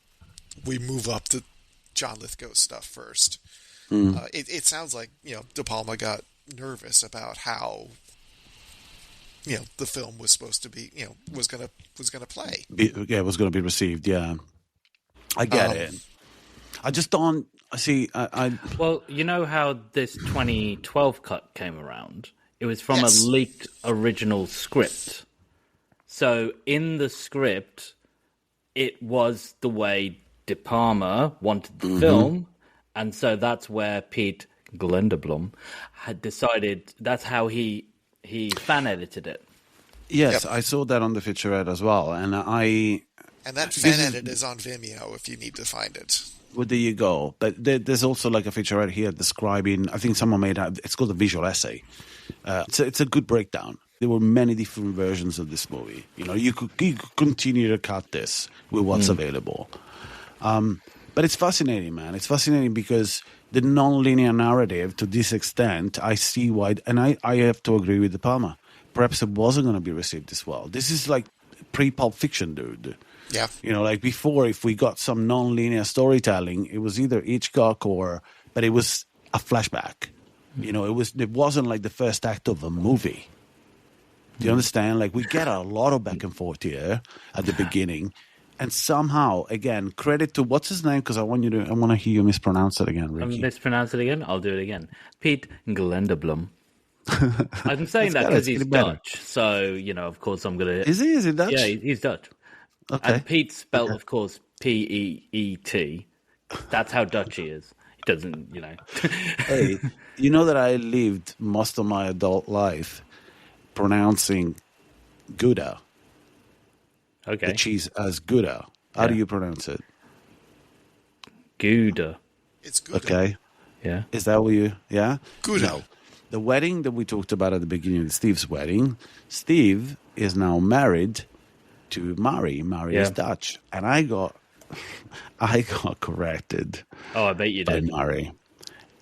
we move up the John Lithgow stuff first. It sounds like De Palma got nervous about how the film was supposed to be was gonna play.
It was gonna be received. Yeah, I get it. I just don't see.
Well, you know how this 2012 cut came around? It was from
Yes.
a leaked original script. So in the script, it was the way De Palma wanted the film, and so that's where Pete Glenderblom had decided that's how he fan edited it.
Yes,
Yep.
I saw that on the featurette as well, and
And that fan edit is on Vimeo if you need to find it.
well, there you go. But there's also like a featurette here describing. I think someone made it's called a visual essay. It's a good breakdown. There were many different versions of this movie. You could continue to cut this with what's available. But it's fascinating, man. It's fascinating because the non-linear narrative, to this extent, I see why, and I have to agree with De Palma. Perhaps it wasn't going to be received as well. This is like pre-Pulp Fiction, dude.
Yeah.
Like before, if we got some non-linear storytelling, it was either Hitchcock but it was a flashback. It wasn't like the first act of a movie. Do you understand? Like, we get a lot of back and forth here at the beginning. And somehow, again, credit to what's his name? Because I want to hear you mispronounce it again, Ricky.
Mispronounce it again? I'll do it again. Pete Glenderblom. I'm saying that because he's Dutch. So, of course I'm going to...
Is he? Is he Dutch?
Yeah, he's Dutch.
Okay.
And Pete's spelled, of course, P-E-E-T. That's how Dutch he is. He doesn't,
Hey, you know that I lived most of my adult life pronouncing Gouda.
Okay.
The cheese as Gouda. How do you pronounce it?
Gouda.
It's good.
Okay.
Yeah.
Is that what you... Yeah?
Gouda.
No. The wedding that we talked about at the beginning, Steve's wedding, Steve is now married to Mari. Mari is Dutch. And I got corrected.
Oh, I bet you
by
did.
Mari.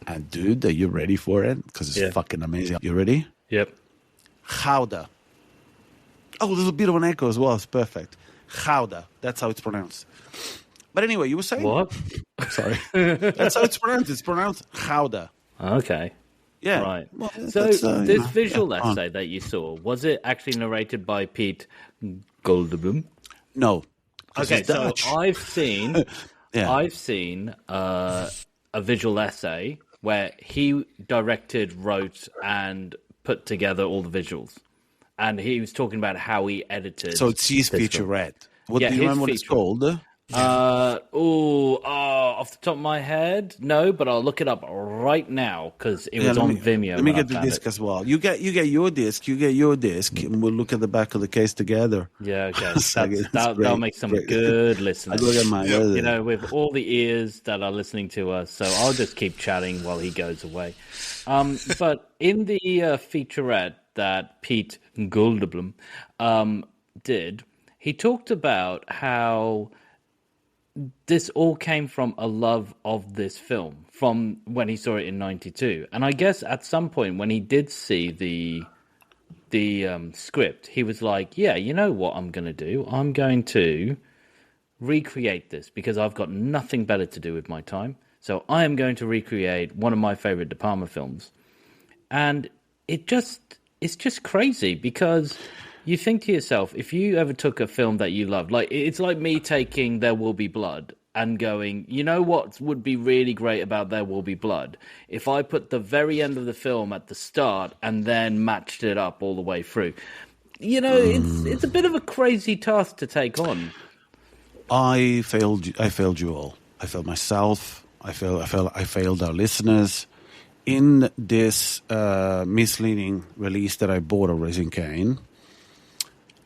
And dude, are you ready for it? Because it's fucking amazing. You ready?
Yep.
Gouda. Oh, there's a bit of an echo as well. It's perfect. Gouda. That's how it's pronounced. But anyway, you were saying...
What?
Sorry. That's how it's pronounced. It's pronounced Gouda.
Okay.
Yeah.
Right.
Well,
So this visual
yeah.
essay that you saw, was it actually narrated by Pete Goldblum?
No.
Okay,
He's
so
Dutch.
I've seen a visual essay where he directed, wrote, and put together all the visuals. And he was talking about how he edited.
So it's his
this film.
featurette. What
Yeah,
do you
his
remember what it's
feature.
called?
Off the top of my head, no, but I'll look it up right now because it was on Vimeo.
Let me
when I
get the
found
disc
it.
as well. You get your disc. You get your disc, and we'll look at the back of the case together.
Yeah, okay.
It's
That'll
great,
make some
great.
good listeners.
I look at mine.
With all the ears that are listening to us, so I'll just keep chatting while he goes away. But in the featurette that Pete Goldblum did, he talked about how this all came from a love of this film from when he saw it in 92. And I guess at some point when he did see the script, he was like, yeah, you know what I'm going to do? I'm going to recreate this because I've got nothing better to do with my time. So I am going to recreate one of my favorite De Palma films. And it's just crazy because you think to yourself, if you ever took a film that you loved, like it's like me taking There Will Be Blood and going, you know what would be really great about There Will Be Blood? If I put the very end of the film at the start and then matched it up all the way through. It's a bit of a crazy task to take on.
I failed you all. I failed myself. I failed our listeners. In this misleading release that I bought of Raising Cain,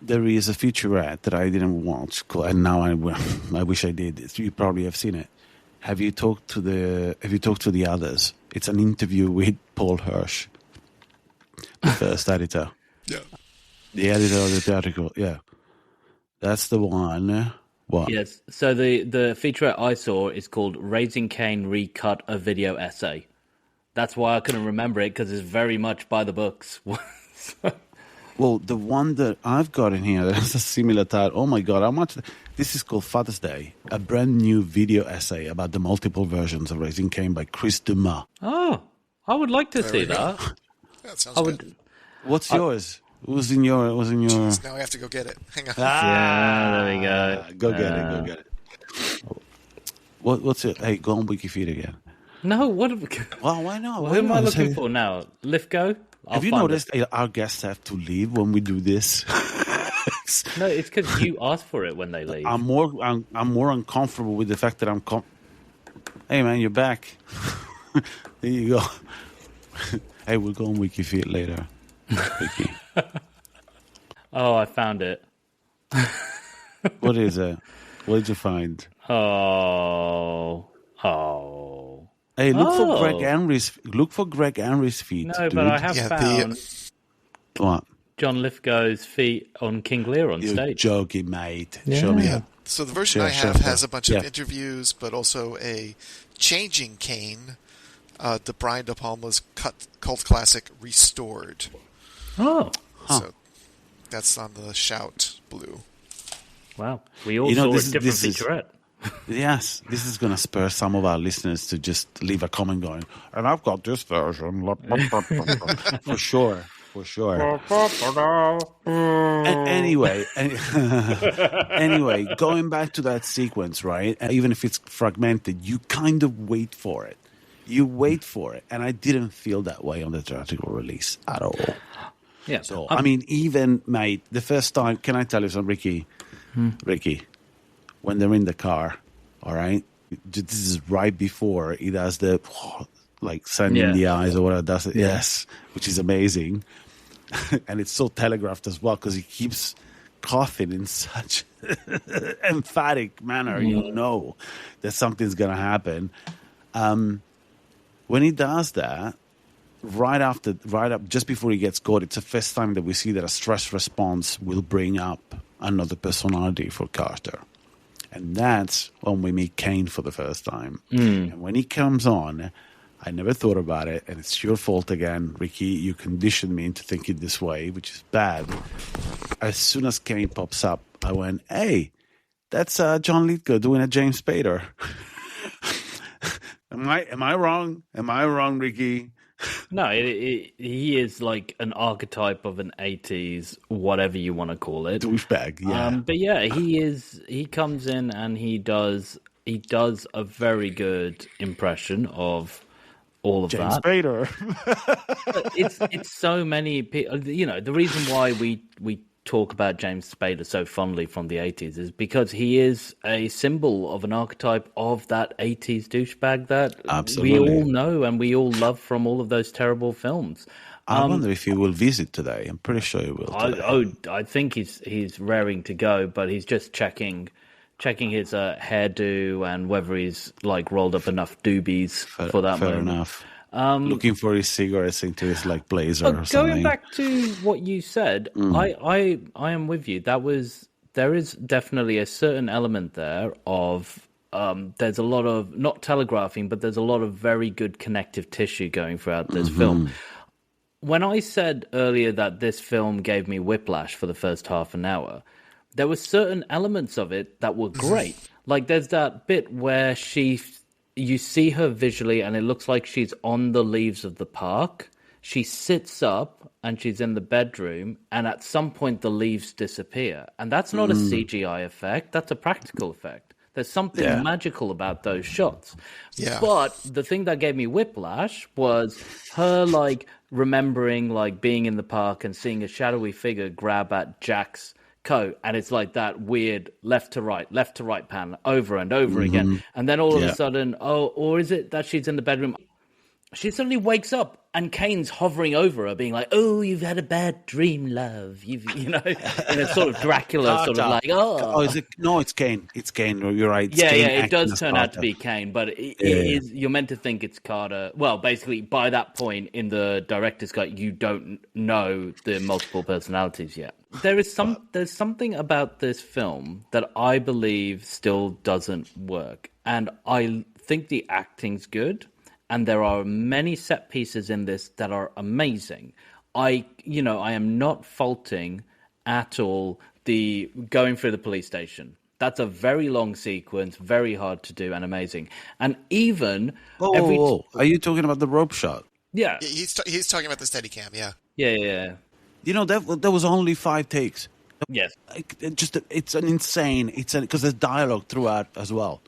there is a featurette that I didn't watch, and now I wish I did. You probably have seen it. Have you talked to the others? It's an interview with Paul Hirsch, the first editor.
Yeah.
The editor of the article. Yeah. That's the one. What?
Yes. So the featurette I saw is called Raising Cain Recut, a Video Essay. That's why I couldn't remember it, because it's very much by the books.
Well, the one that I've got in here, there's a similar title. Oh my God, how much? This is called Father's Day, a brand new video essay about the multiple versions of Raising Cain by Chris Dumas.
Oh, I would like to see that.
That sounds good.
What's yours? Who's in your?
Jeez, now I have to go get it. Hang on.
Yeah, there we go.
Go get it. What's it? Hey, go on Wikipedia again.
No, what?
Well, why not?
Who am I looking for now? Lithgow?
Have you noticed our guests have to leave when we do this?
No, it's because you ask for it when they leave.
I'm more uncomfortable with the fact that Hey man, you're back. There you go. Hey, we'll go on Wikipedia later. Wiki.
Oh, I found it.
What is it? What did you find?
Oh.
Hey, look for Gregg Henry's feet.
No,
dude.
but I have found
What?
John Lithgow's feet on King Lear on
You're
stage.
joking, mate.
Yeah.
Show me.
Yeah. So the version I have has a bunch of interviews, but also a Changing Cain, the Brian De Palma's cult classic Restored.
Oh.
So that's on the Shout Blue.
Wow. We all saw a different featurette.
Yes, this is going to spur some of our listeners to just leave a comment going, and I've got this version. For sure. Anyway, going back to that sequence, right? Even if it's fragmented, you kind of wait for it. And I didn't feel that way on the theatrical release at all.
Yeah.
So, I mean, even, mate, the first time, can I tell you something, Ricky, when they're in the car, all right? This is right before he does the, like, sun in the eyes or whatever does it. Yes, which is amazing. And it's so telegraphed as well because he keeps coughing in such emphatic manner. You know that something's going to happen. When he does that, right up, just before he gets caught, it's the first time that we see that a stress response will bring up another personality for Carter. And that's when we meet Cain for the first time. And when he comes on, I never thought about it, and it's your fault again, Ricky. You conditioned me into thinking this way, which is bad. As soon as Cain pops up, I went, hey, that's John Lithgow doing a James Spader. Am I wrong? Am I wrong, Ricky?
No, he is like an archetype of an 80s, whatever you want to call it.
Douchebag, yeah.
But yeah, he comes in and he does a very good impression of all of
James
that.
Spader.
it's so many people. You know, the reason why we talk about James Spader so fondly from the 80s is because he is a symbol of an archetype of that 80s douchebag that we all know and we all love from all of those terrible films.
I wonder if he will visit today. I'm pretty sure he will today.
I think he's raring to go, but he's just checking his hairdo and whether he's like rolled up enough doobies for that
fair
moment.
enough. Looking for his cigarettes into his like blazer or something.
Going back to what you said, I am with you. There is definitely a certain element there of there's a lot of not telegraphing, but there's a lot of very good connective tissue going throughout this film. When I said earlier that this film gave me whiplash for the first half an hour, there were certain elements of it that were great. Like there's that bit where you see her visually and it looks like she's on the leaves of the park. She sits up and she's in the bedroom and at some point the leaves disappear. And that's not a CGI effect. That's a practical effect. There's something magical about those shots. Yeah. But the thing that gave me whiplash was her like remembering like being in the park and seeing a shadowy figure grab at Jack's coat, and it's like that weird left to right pan over and over again, and then all of a sudden, or is it that she's in the bedroom she suddenly wakes up and Kane's hovering over her, being like, "Oh, you've had a bad dream, love. In a sort of Dracula sort of like, oh,
is it? No, it's Kane. It's Kane. You're right. It's
yeah,
Kane
it does
acting
turn
as
out to be Kane, but it is. You're meant to think it's Carter. Well, basically, by that point in the director's cut, you don't know the multiple personalities yet. There's something about this film that I believe still doesn't work, and I think the acting's good. And there are many set pieces in this that are amazing. I am not faulting at all the going through the police station. That's a very long sequence, very hard to do, and amazing. And even
are you talking about the rope shot?
Yeah,
he's talking about the Steadicam. Yeah.
Yeah.
That was only 5 takes.
Yes,
it's an insane. Because there's dialogue throughout as well.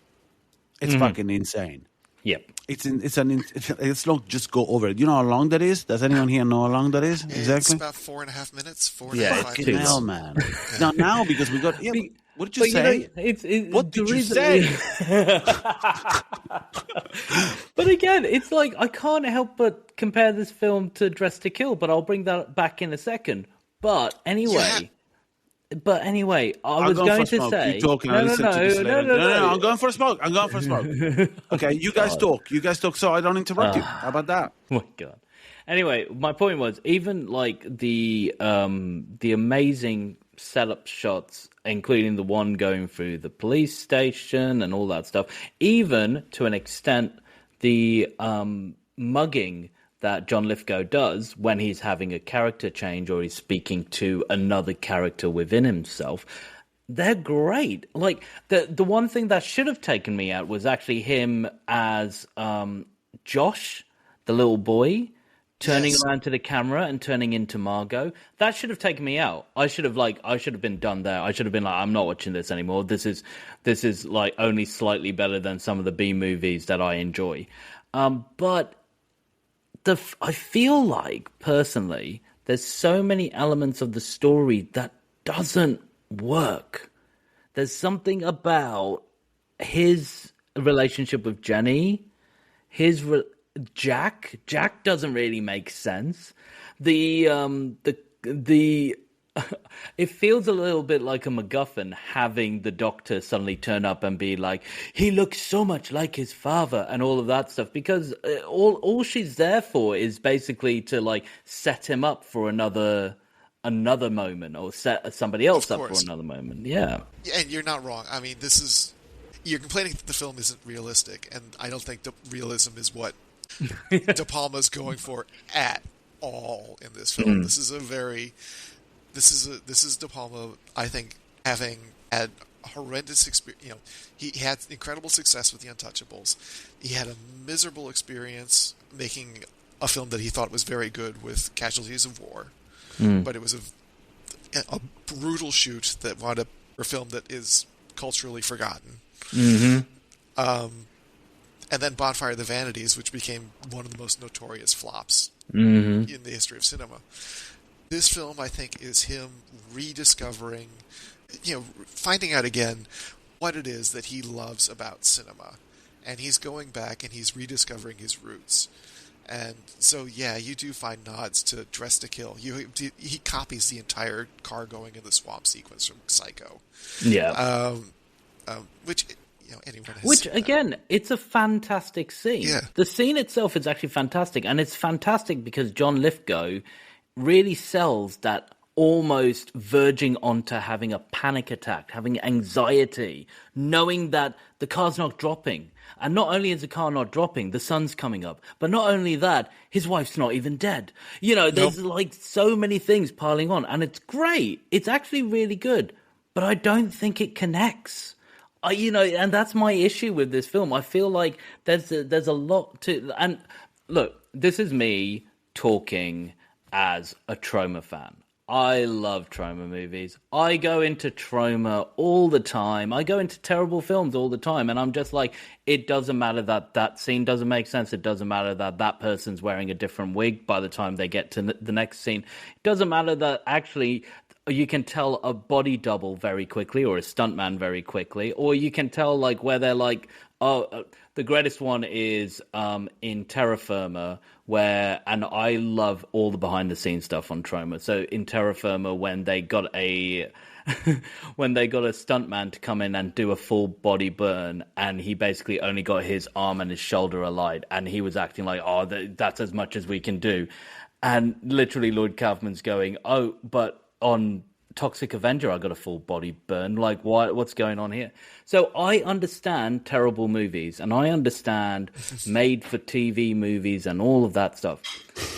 It's fucking insane.
Yep.
It's not just go over it. You know how long that is? Does anyone here know how long that is? Exactly.
It's about 4.5 minutes. 4.5
Fucking
minutes.
hell, man. now because we got. Yeah, what did you say?
What did you say? But again, it's like I can't help but compare this film to Dressed to Kill, but I'll bring that back in a second. But anyway. I was going to say...
You're talking. No, I'm going for a smoke. Okay, you guys talk. So I don't interrupt you. How about that?
Oh, my God. Anyway, my point was, even like the amazing setup shots, including the one going through the police station and all that stuff, even to an extent, the mugging that John Lithgow does when he's having a character change or he's speaking to another character within himself, they're great. Like, the one thing that should have taken me out was actually him as Josh, the little boy, turning around to the camera and turning into Margot. That should have taken me out. I should have been done there. I should have been like, I'm not watching this anymore. This is like only slightly better than some of the B movies that I enjoy. But I feel like, personally, there's so many elements of the story that doesn't work. There's something about his relationship with Jenny, Jack doesn't really make sense. It feels a little bit like a MacGuffin having the doctor suddenly turn up and be like, he looks so much like his father and all of that stuff, because all she's there for is basically to like set him up for another moment, or set somebody else up for another moment. Yeah.
And you're not wrong. I mean, you're complaining that the film isn't realistic, and I don't think the realism is what De Palma's going for at all in this film. This is De Palma, I think, having had horrendous experience. He had incredible success with The Untouchables. He had a miserable experience making a film that he thought was very good with Casualties of War, but it was a brutal shoot that wound up a film that is culturally forgotten. And then Bonfire of the Vanities, which became one of the most notorious flops in the history of cinema. This film, I think, is him rediscovering, finding out again what it is that he loves about cinema. And he's going back and he's rediscovering his roots. And so, yeah, you do find nods to Dressed to Kill. He copies the entire car going in the swamp sequence from Psycho.
Yeah.
Which... anyone has
Which, again, it's a fantastic scene.
Yeah.
The scene itself is actually fantastic, and it's fantastic because John Lithgow really sells that almost verging onto having a panic attack, having anxiety, knowing that the car's not dropping. And not only is the car not dropping, the sun's coming up. But not only that, his wife's not even dead. There's like so many things piling on, and it's great. It's actually really good. But I don't think it connects. And that's my issue with this film. I feel like there's a lot to... And look, this is me talking as a Troma fan. I love Troma movies. I go into Troma all the time. I go into terrible films all the time. And I'm just like, it doesn't matter that scene doesn't make sense. It doesn't matter that person's wearing a different wig by the time they get to the next scene. It doesn't matter that actually... you can tell a body double very quickly or a stuntman very quickly, or you can tell like where they're like, the greatest one is in Terra Firma, and I love all the behind the scenes stuff on Troma. So in Terra Firma, when they got a stuntman to come in and do a full body burn, and he basically only got his arm and his shoulder alight, and he was acting like, that's as much as we can do. And literally Lloyd Kaufman's going, but on Toxic Avenger, I got a full body burn. Like, what's going on here? So I understand terrible movies, and I understand made-for-TV movies and all of that stuff.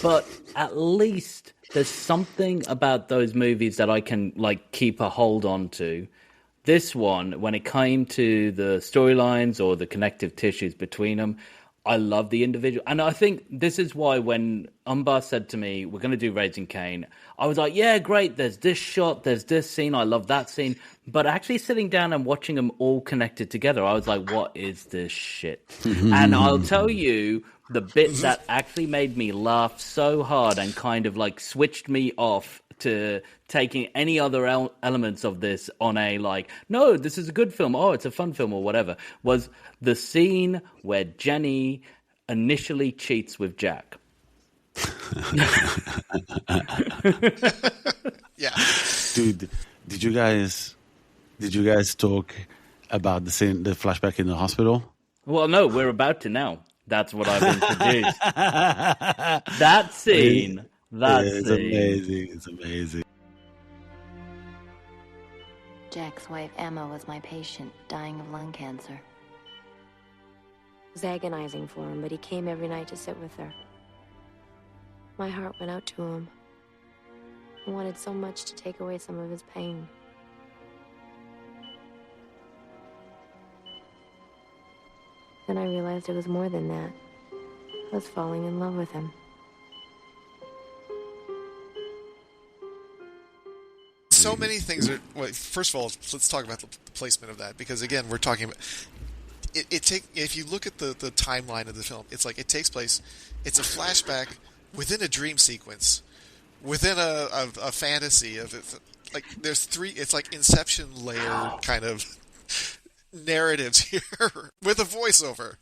But at least there's something about those movies that I can, like, keep a hold on to. This one, when it came to the storylines or the connective tissues between them, I love the individual. And I think this is why when Umba said to me, we're going to do Raising Cain, I was like, yeah, great. There's this shot. There's this scene. I love that scene. But actually sitting down and watching them all connected together, I was like, what is this shit? And I'll tell you, the bit that actually made me laugh so hard and kind of like switched me off to taking any other elements of this on a like, no, this is a good film, it's a fun film or whatever, was the scene where Jenny initially cheats with Jack.
Yeah.
Dude, did you guys talk about the scene, the flashback in the hospital?
Well, no, we're about to now. That's what I've introduced. That scene.
It's amazing. It's amazing.
Jack's wife, Emma, was my patient, dying of lung cancer.
It was agonizing for him, but he came every night to sit with her. My heart went out to him. I wanted so much to take away some of his pain. Then I realized it was more than that. I was falling in love with him.
So many things are. Well, first of all, let's talk about the placement of that, because again, we're talking about if you look at the timeline of the film, it's like it takes place. It's a flashback within a dream sequence, within a fantasy of it. Like there's three. It's like Inception layer kind of narratives here with a voiceover.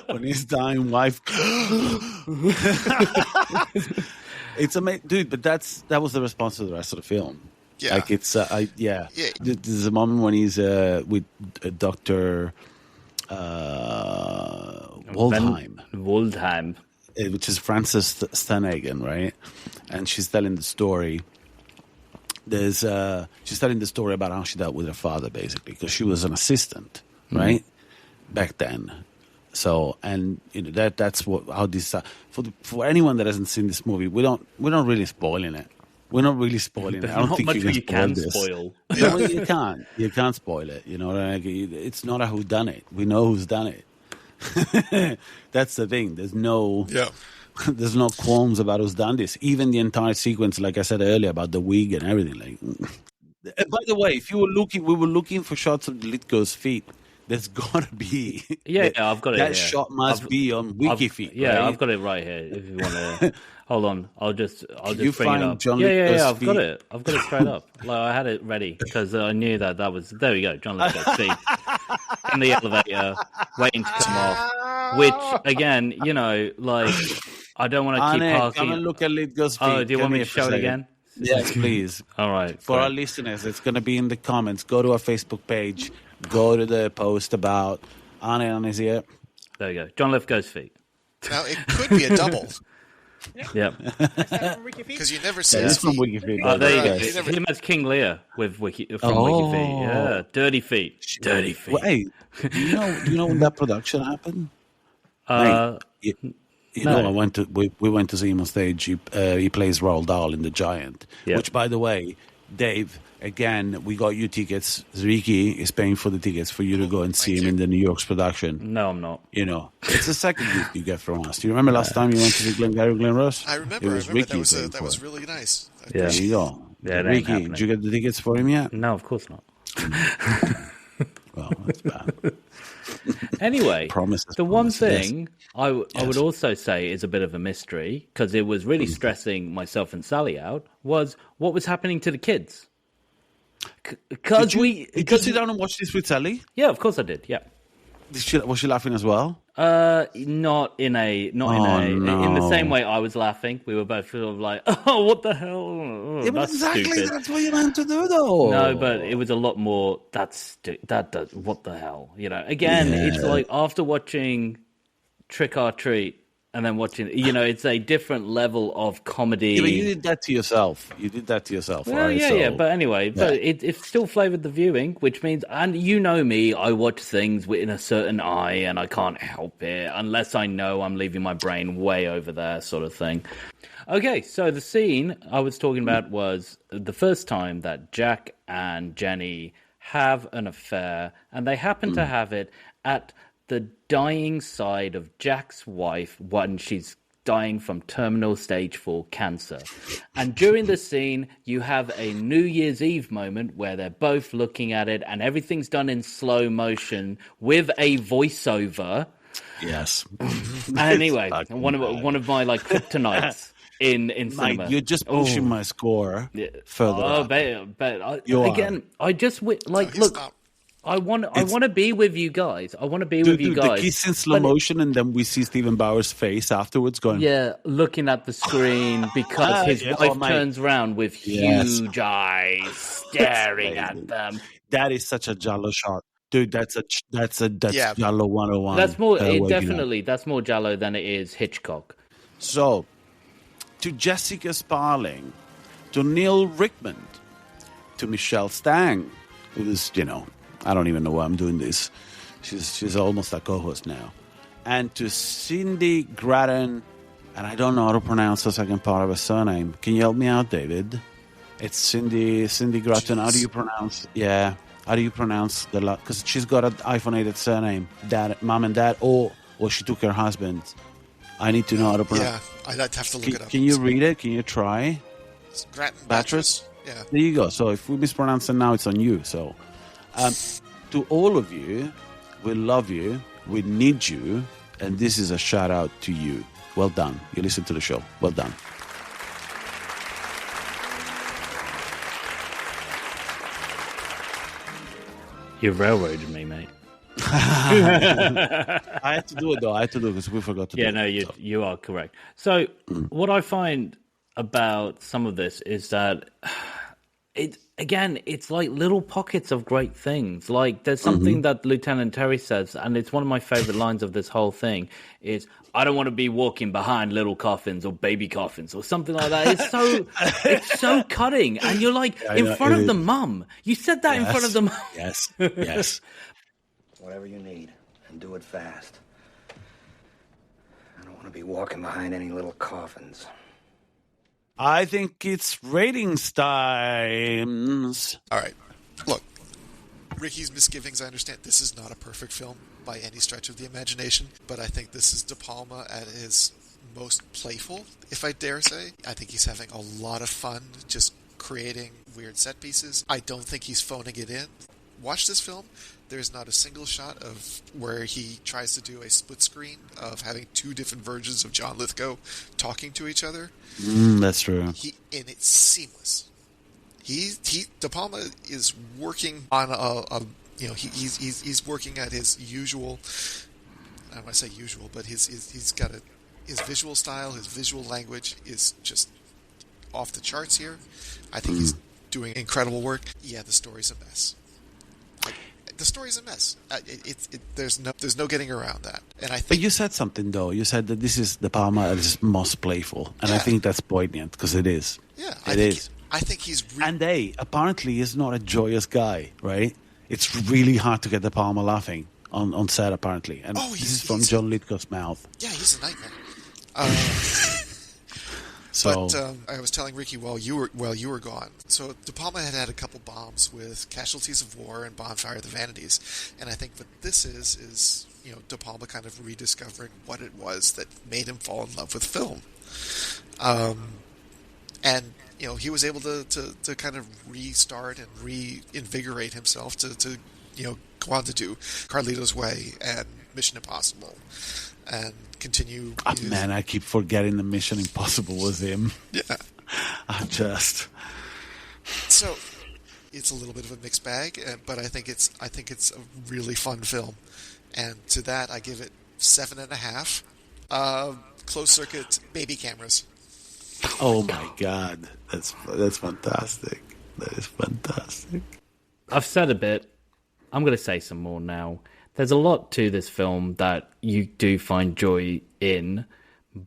When his dying wife. It's amazing, dude. But that was the response to the rest of the film.
Yeah,
like it's There's a moment when he's with Dr.
Waldheim,
which is Frances Sternhagen, right? And she's telling the story. She's telling the story about how she dealt with her father, basically, because she was an assistant, right, back then. So, and you know that's how this for anyone that hasn't seen this movie, we're not really spoiling it. We're not really spoiling it. I don't think you can spoil this. No, you can't spoil it. You know, like, it's not a whodunit. We know who's done it. That's the thing. There's no qualms about who's done this. Even the entire sequence, like I said earlier, about the wig and everything. Like, by the way, if you were we were looking for shots of Lithgow's feet. There's gotta be.
I've got it.
That shot must be on WikiFeet.
Yeah,
right?
I've got it right here. If you want to, hold on. I'll just bring it up.
John
I've got it. I've got it straight up. Like I had it ready because I knew that was. There we go. John Lithgow's feet in the elevator, waiting to come off. Which again, you know, like I don't want to keep parking.
Come and look at Lithgow's feet.
Oh, do you want me to show it again?
Yes, please.
All right.
For our listeners, it's going to be in the comments. Go to our Facebook page. Go to the post about Anne's here.
There you go. John Lithgow's feet.
Now, it could be a double.
Yep.
Because you never see
his feet. From WikiFeet.
Oh, there you go. Him as King Lear from WikiFeet. Yeah. Dirty feet. Dirty feet.
Well, hey, do you know when that production happened? We went to see him on stage. He plays Roald Dahl in The Giant, which, by the way, Dave, again, we got you tickets. Ricky is paying for the tickets for you to go and see him in the New York's production.
No, I'm not.
You know, it's the second gift you get from us. Do you remember last time you went to see Glenn Ross?
I remember. That was really nice.
There you go.
Yeah,
Ricky, did you get the tickets for him yet?
No, of course not.
Well, that's bad.
Anyway,
Promises,
the one
promises,
thing I would also say is a bit of a mystery, because it was really stressing myself and Sally out, was what was happening to the kids. Because
Did you sit down and watch this with Sally?
Yeah, of course I did. Yeah.
Was she laughing as well?
Not in the same way I was laughing. We were both sort of like, oh, what the hell? Oh,
Yeah, but
that's
exactly,
stupid.
that's what you're meant to do, though.
No, but it was a lot more. What the hell? You know, again, it's like after watching Trick or Treat and then watching, it's a different level of comedy.
Yeah, but you did that to yourself.
Well,
right?
yeah. But anyway, but it still flavored the viewing, which means, and you know me, I watch things in a certain eye, and I can't help it unless I know I'm leaving my brain way over there, sort of thing. Okay, so the scene I was talking about was the first time that Jack and Jenny have an affair, and they happen to have it at the dying side of Jack's wife when she's dying from terminal stage 4 cancer. And during the scene, you have a New Year's Eve moment where they're both looking at it, and everything's done in slow motion with a voiceover.
Yes.
Anyway, one of my like kryptonites in cinema.
Mate, you're just pushing my score further.
Oh, again, I just look. I want to be with you guys. I want to be with you guys.
The kiss in slow motion, and then we see Stephen Bauer's face afterwards going...
Yeah, looking at the screen because his wife turns around with huge eyes staring at them.
That is such a Giallo shot. Dude, that's Giallo 101.
That's more, that's more Giallo than it is Hitchcock.
So, to Jessica Sparling, to Neil Rickman, to Michelle Stang, who's, I don't even know why I'm doing this. She's almost a co-host now. And to Cindy Grattan, and I don't know how to pronounce the second part of her surname. Can you help me out, David? It's Cindy Grattan. How do you pronounce? Yeah, how do you pronounce the? Because she's got an hyphenated surname. Dad, mom, and dad, or she took her husband. I need to know how to pronounce.
Yeah, I'd have to look it up.
Can you read it? Can you try?
It's Grattan
Battress.
Yeah.
There you go. So if we mispronounce it now, it's on you. So. To all of you, we love you, we need you, and this is a shout out to you. Well done. You listen to the show. Well done.
You railroaded me, mate.
I had to do it, though. I had to do it because we forgot to do it.
Yeah, no, you are correct. So what I find about some of this is that... it's like little pockets of great things. Like there's something that Lieutenant Terry says, and it's one of my favorite lines of this whole thing is, I don't want to be walking behind little coffins or baby coffins or something like that. It's so cutting. And you're like, in front of the mum. You said that in front of the mum.
Yes.
Whatever you need, and do it fast. I don't want to be walking behind any little coffins.
I think it's ratings times.
All right. Look, Ricky's misgivings, I understand this is not a perfect film by any stretch of the imagination, but I think this is De Palma at his most playful, if I dare say. I think he's having a lot of fun just creating weird set pieces. I don't think he's phoning it in. Watch this film. There's not a single shot of where he tries to do a split screen of having two different versions of John Lithgow talking to each other.
That's true.
It's seamless. De Palma is working on he's working at his usual. I don't want to say usual, but he's got his visual style, his visual language is just off the charts here. I think he's doing incredible work. Yeah, the story's a mess. The story's a mess. There's no getting around that. And I think. But
you said something though. You said that this is De Palma at his most playful, and I think that's poignant because it is.
Yeah,
I think he's. And apparently he's not a joyous guy, right? It's really hard to get De Palma laughing on set, apparently. And this is from John Lithgow's mouth.
Yeah, he's a nightmare. But I was telling Ricky while you were gone. So De Palma had a couple bombs with Casualties of War and Bonfire of the Vanities, and I think what this is De Palma kind of rediscovering what it was that made him fall in love with film, and he was able to kind of restart and reinvigorate himself to go on to do Carlito's Way and Mission Impossible, and continue.
Man, I keep forgetting the Mission Impossible was him.
Yeah, So it's a little bit of a mixed bag, but I think it's a really fun film, and to that I give it 7.5. Closed circuit baby cameras.
Oh my God, that's fantastic. That is fantastic.
I've said a bit. I'm going to say some more now. There's a lot to this film that you do find joy in,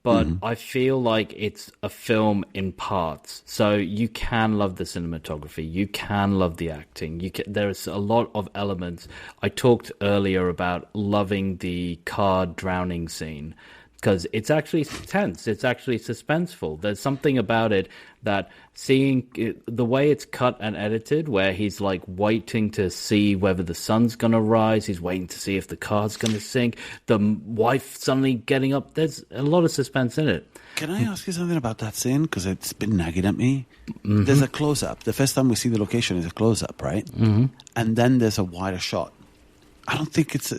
but I feel like it's a film in parts. So you can love the cinematography, you can love the acting. There's a lot of elements. I talked earlier about loving the car drowning scene, because it's actually tense, it's actually suspenseful. There's something about it that seeing the way it's cut and edited, where he's like waiting to see whether the sun's going to rise, he's waiting to see if the car's going to sink, the wife suddenly getting up, there's a lot of suspense in it.
Can I ask you something about that scene? Because it's been nagging at me. There's a close-up. The first time we see the location is a close-up, right? And then there's a wider shot. I don't think it's I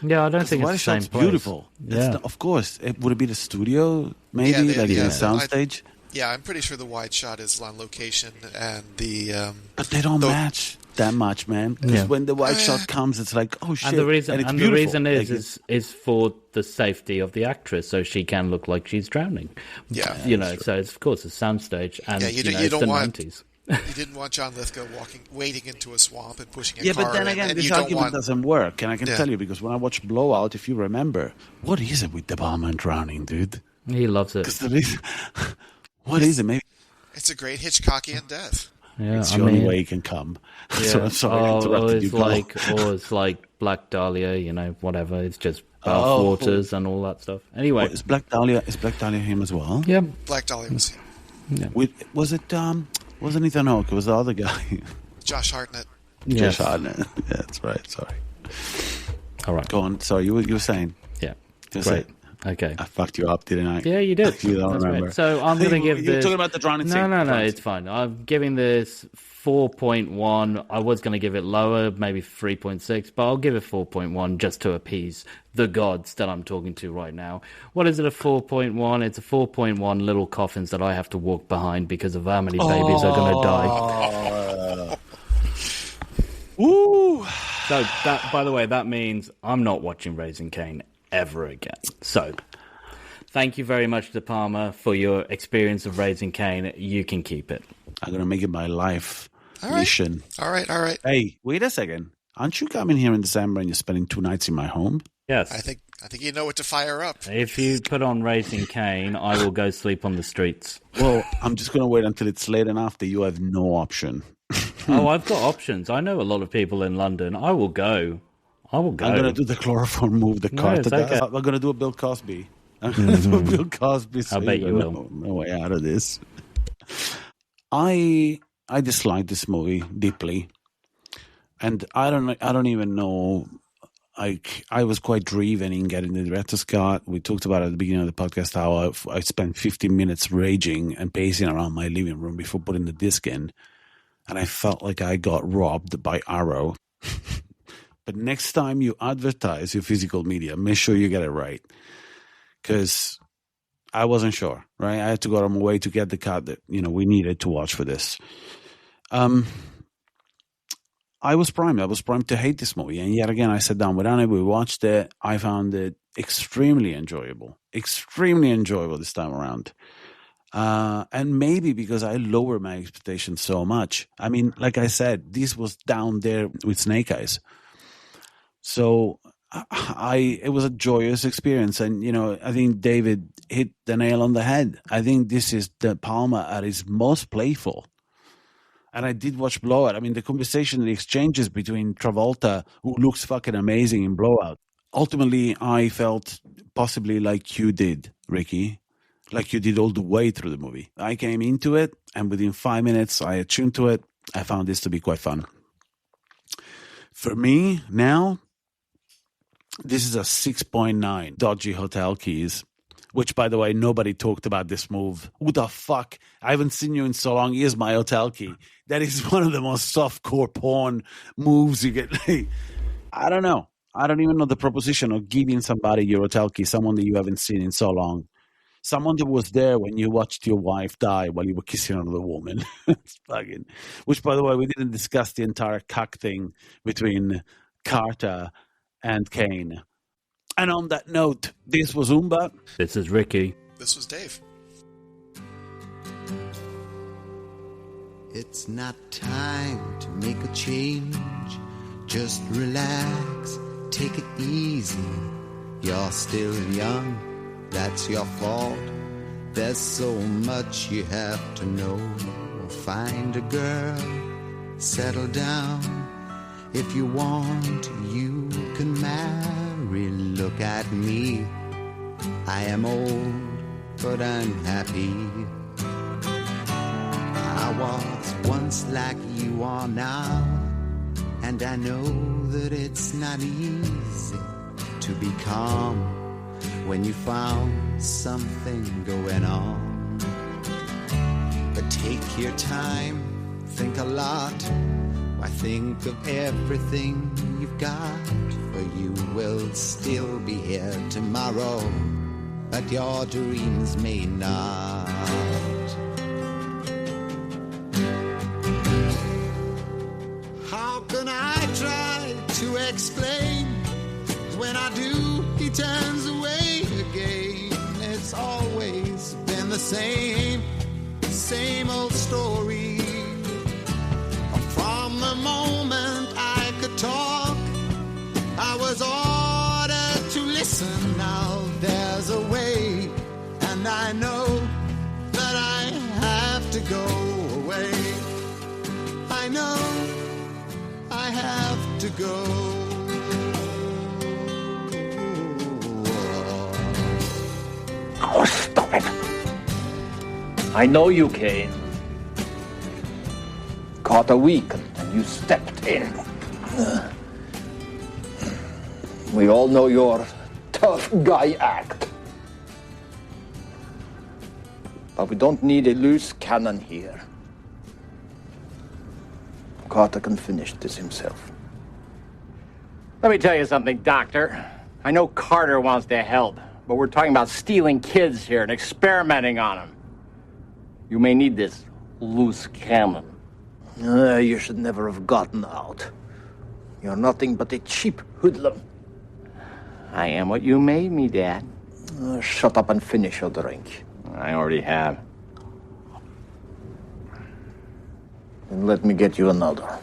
don't think it's the same place. Beautiful.
Yeah.
Of course. Would it be the studio, maybe, in a soundstage?
I'm pretty sure the wide shot is on location, and the...
but they don't match that much, man. Because when the wide shot comes, it's like, oh, shit.
And the reason,
and the reason
is for the safety of the actress, so she can look like she's drowning.
Yeah.
So it's, of course, a soundstage, and
you
it's
don't
the
want...
90s.
You didn't want John Lithgow wading into a swamp and pushing a car.
Yeah, but then again, this argument doesn't work. And I can tell you, because when I watched Blowout, if you remember, what is it with De Palma and drowning, dude?
He loves it.
What is it? Maybe
it's a great Hitchcockian death.
Yeah,
it's the only way he can come.
Yeah.
So I'm sorry, I interrupted you.
It's like Black Dahlia, whatever. It's just waters and all that stuff. Anyway,
is Black Dahlia him as well?
Yeah,
Black Dahlia was him.
Yeah.
Was it? Wasn't Ethan Hawke? It was the other guy.
Josh Hartnett.
Josh Hartnett. Yeah, that's right. Sorry.
All right.
Go on. Sorry, you were saying.
Yeah.
Great.
Okay.
I fucked you up, didn't I?
Yeah, you did.
You don't remember.
Right. So I'm going to give this...
You're talking about the drowning scene.
No, it's fine. I'm giving this 4.1. I was going to give it lower, maybe 3.6, but I'll give it 4.1 just to appease the gods that I'm talking to right now. What is it, a 4.1? It's a 4.1 little coffins that I have to walk behind because of how many babies are going to die.
Woo!
So, that, by the way, that means I'm not watching Raising Cain ever again. So, thank you very much, De Palma, for your experience of Raising Cain. You can keep it.
I'm going to make it my life mission.
All right.
Hey, wait a second. Aren't you coming here in December and you're spending 2 nights in my home?
Yes.
I think you know what to fire up.
If you put on Raising Cain, I will go sleep on the streets.
Well, I'm just going to wait until it's late enough that you have no option.
Oh, I've got options. I know a lot of people in London. I will go. I'm
going to do the chloroform move, the car.
Okay.
I'm going to do a Bill Cosby. I'm going to do a Bill Cosby.
I bet you will.
No way out of this. I dislike this movie deeply, and I don't even know. I was quite driven in getting the director's cut. We talked about at the beginning of the podcast how I spent 15 minutes raging and pacing around my living room before putting the disc in, and I felt like I got robbed by Arrow. But next time you advertise your physical media, make sure you get it right, because I wasn't sure, right? I had to go on my way to get the cut that, we needed to watch for this. I was primed to hate this movie. And yet again, I sat down with Anna, we watched it. I found it extremely enjoyable this time around. And maybe because I lowered my expectations so much. I mean, like I said, this was down there with Snake Eyes. So it was a joyous experience. And, I think David hit the nail on the head. I think this is De Palma at his most playful. And I did watch Blowout. I mean, the conversation, the exchanges between Travolta, who looks fucking amazing in Blowout. Ultimately, I felt possibly like you did, Ricky, like you did all the way through the movie. I came into it, and within 5 minutes, I attuned to it. I found this to be quite fun. For me, now, this is a 6.9 dodgy hotel keys which, by the way, nobody talked about this move. Who the fuck? I haven't seen you in so long. Here's my hotel key. That is one of the most softcore porn moves you get. I don't know. I don't even know the proposition of giving somebody your hotel key, someone that you haven't seen in so long. Someone that was there when you watched your wife die while you were kissing another woman. It's fucking. Which, by the way, we didn't discuss the entire cuck thing between Carter and Cain. And on that note, this was Umba.
This is Ricky.
This was Dave.
It's not time to make a change. Just relax, take it easy. You're still young, that's your fault. There's so much you have to know. Find a girl, settle down. If you want, you can marry. Look at me, I am old, but I'm happy. I was once like you are now, and I know that it's not easy to be calm when you found something going on. But take your time, think a lot. Why think of everything you've got? For you will still be here tomorrow, but your dreams may not. How can I try to explain? When I do, he turns away again. It's always been the same old story. From the moment I could talk, I was ordered to listen. Now there's a way, and I know that I have to go away. I know I have to go.
Oh, stop it. I know you, Cain. Carter weakened and you stepped in. We all know your tough guy act. But we don't need a loose cannon here. Carter can finish this himself.
Let me tell you something, Doctor. I know Carter wants to help, but we're talking about stealing kids here and experimenting on them. You may need this loose cannon.
You should never have gotten out. You're nothing but a cheap hoodlum.
I am what you made me, Dad.
Shut up and finish your drink.
I already have.
And let me get you another.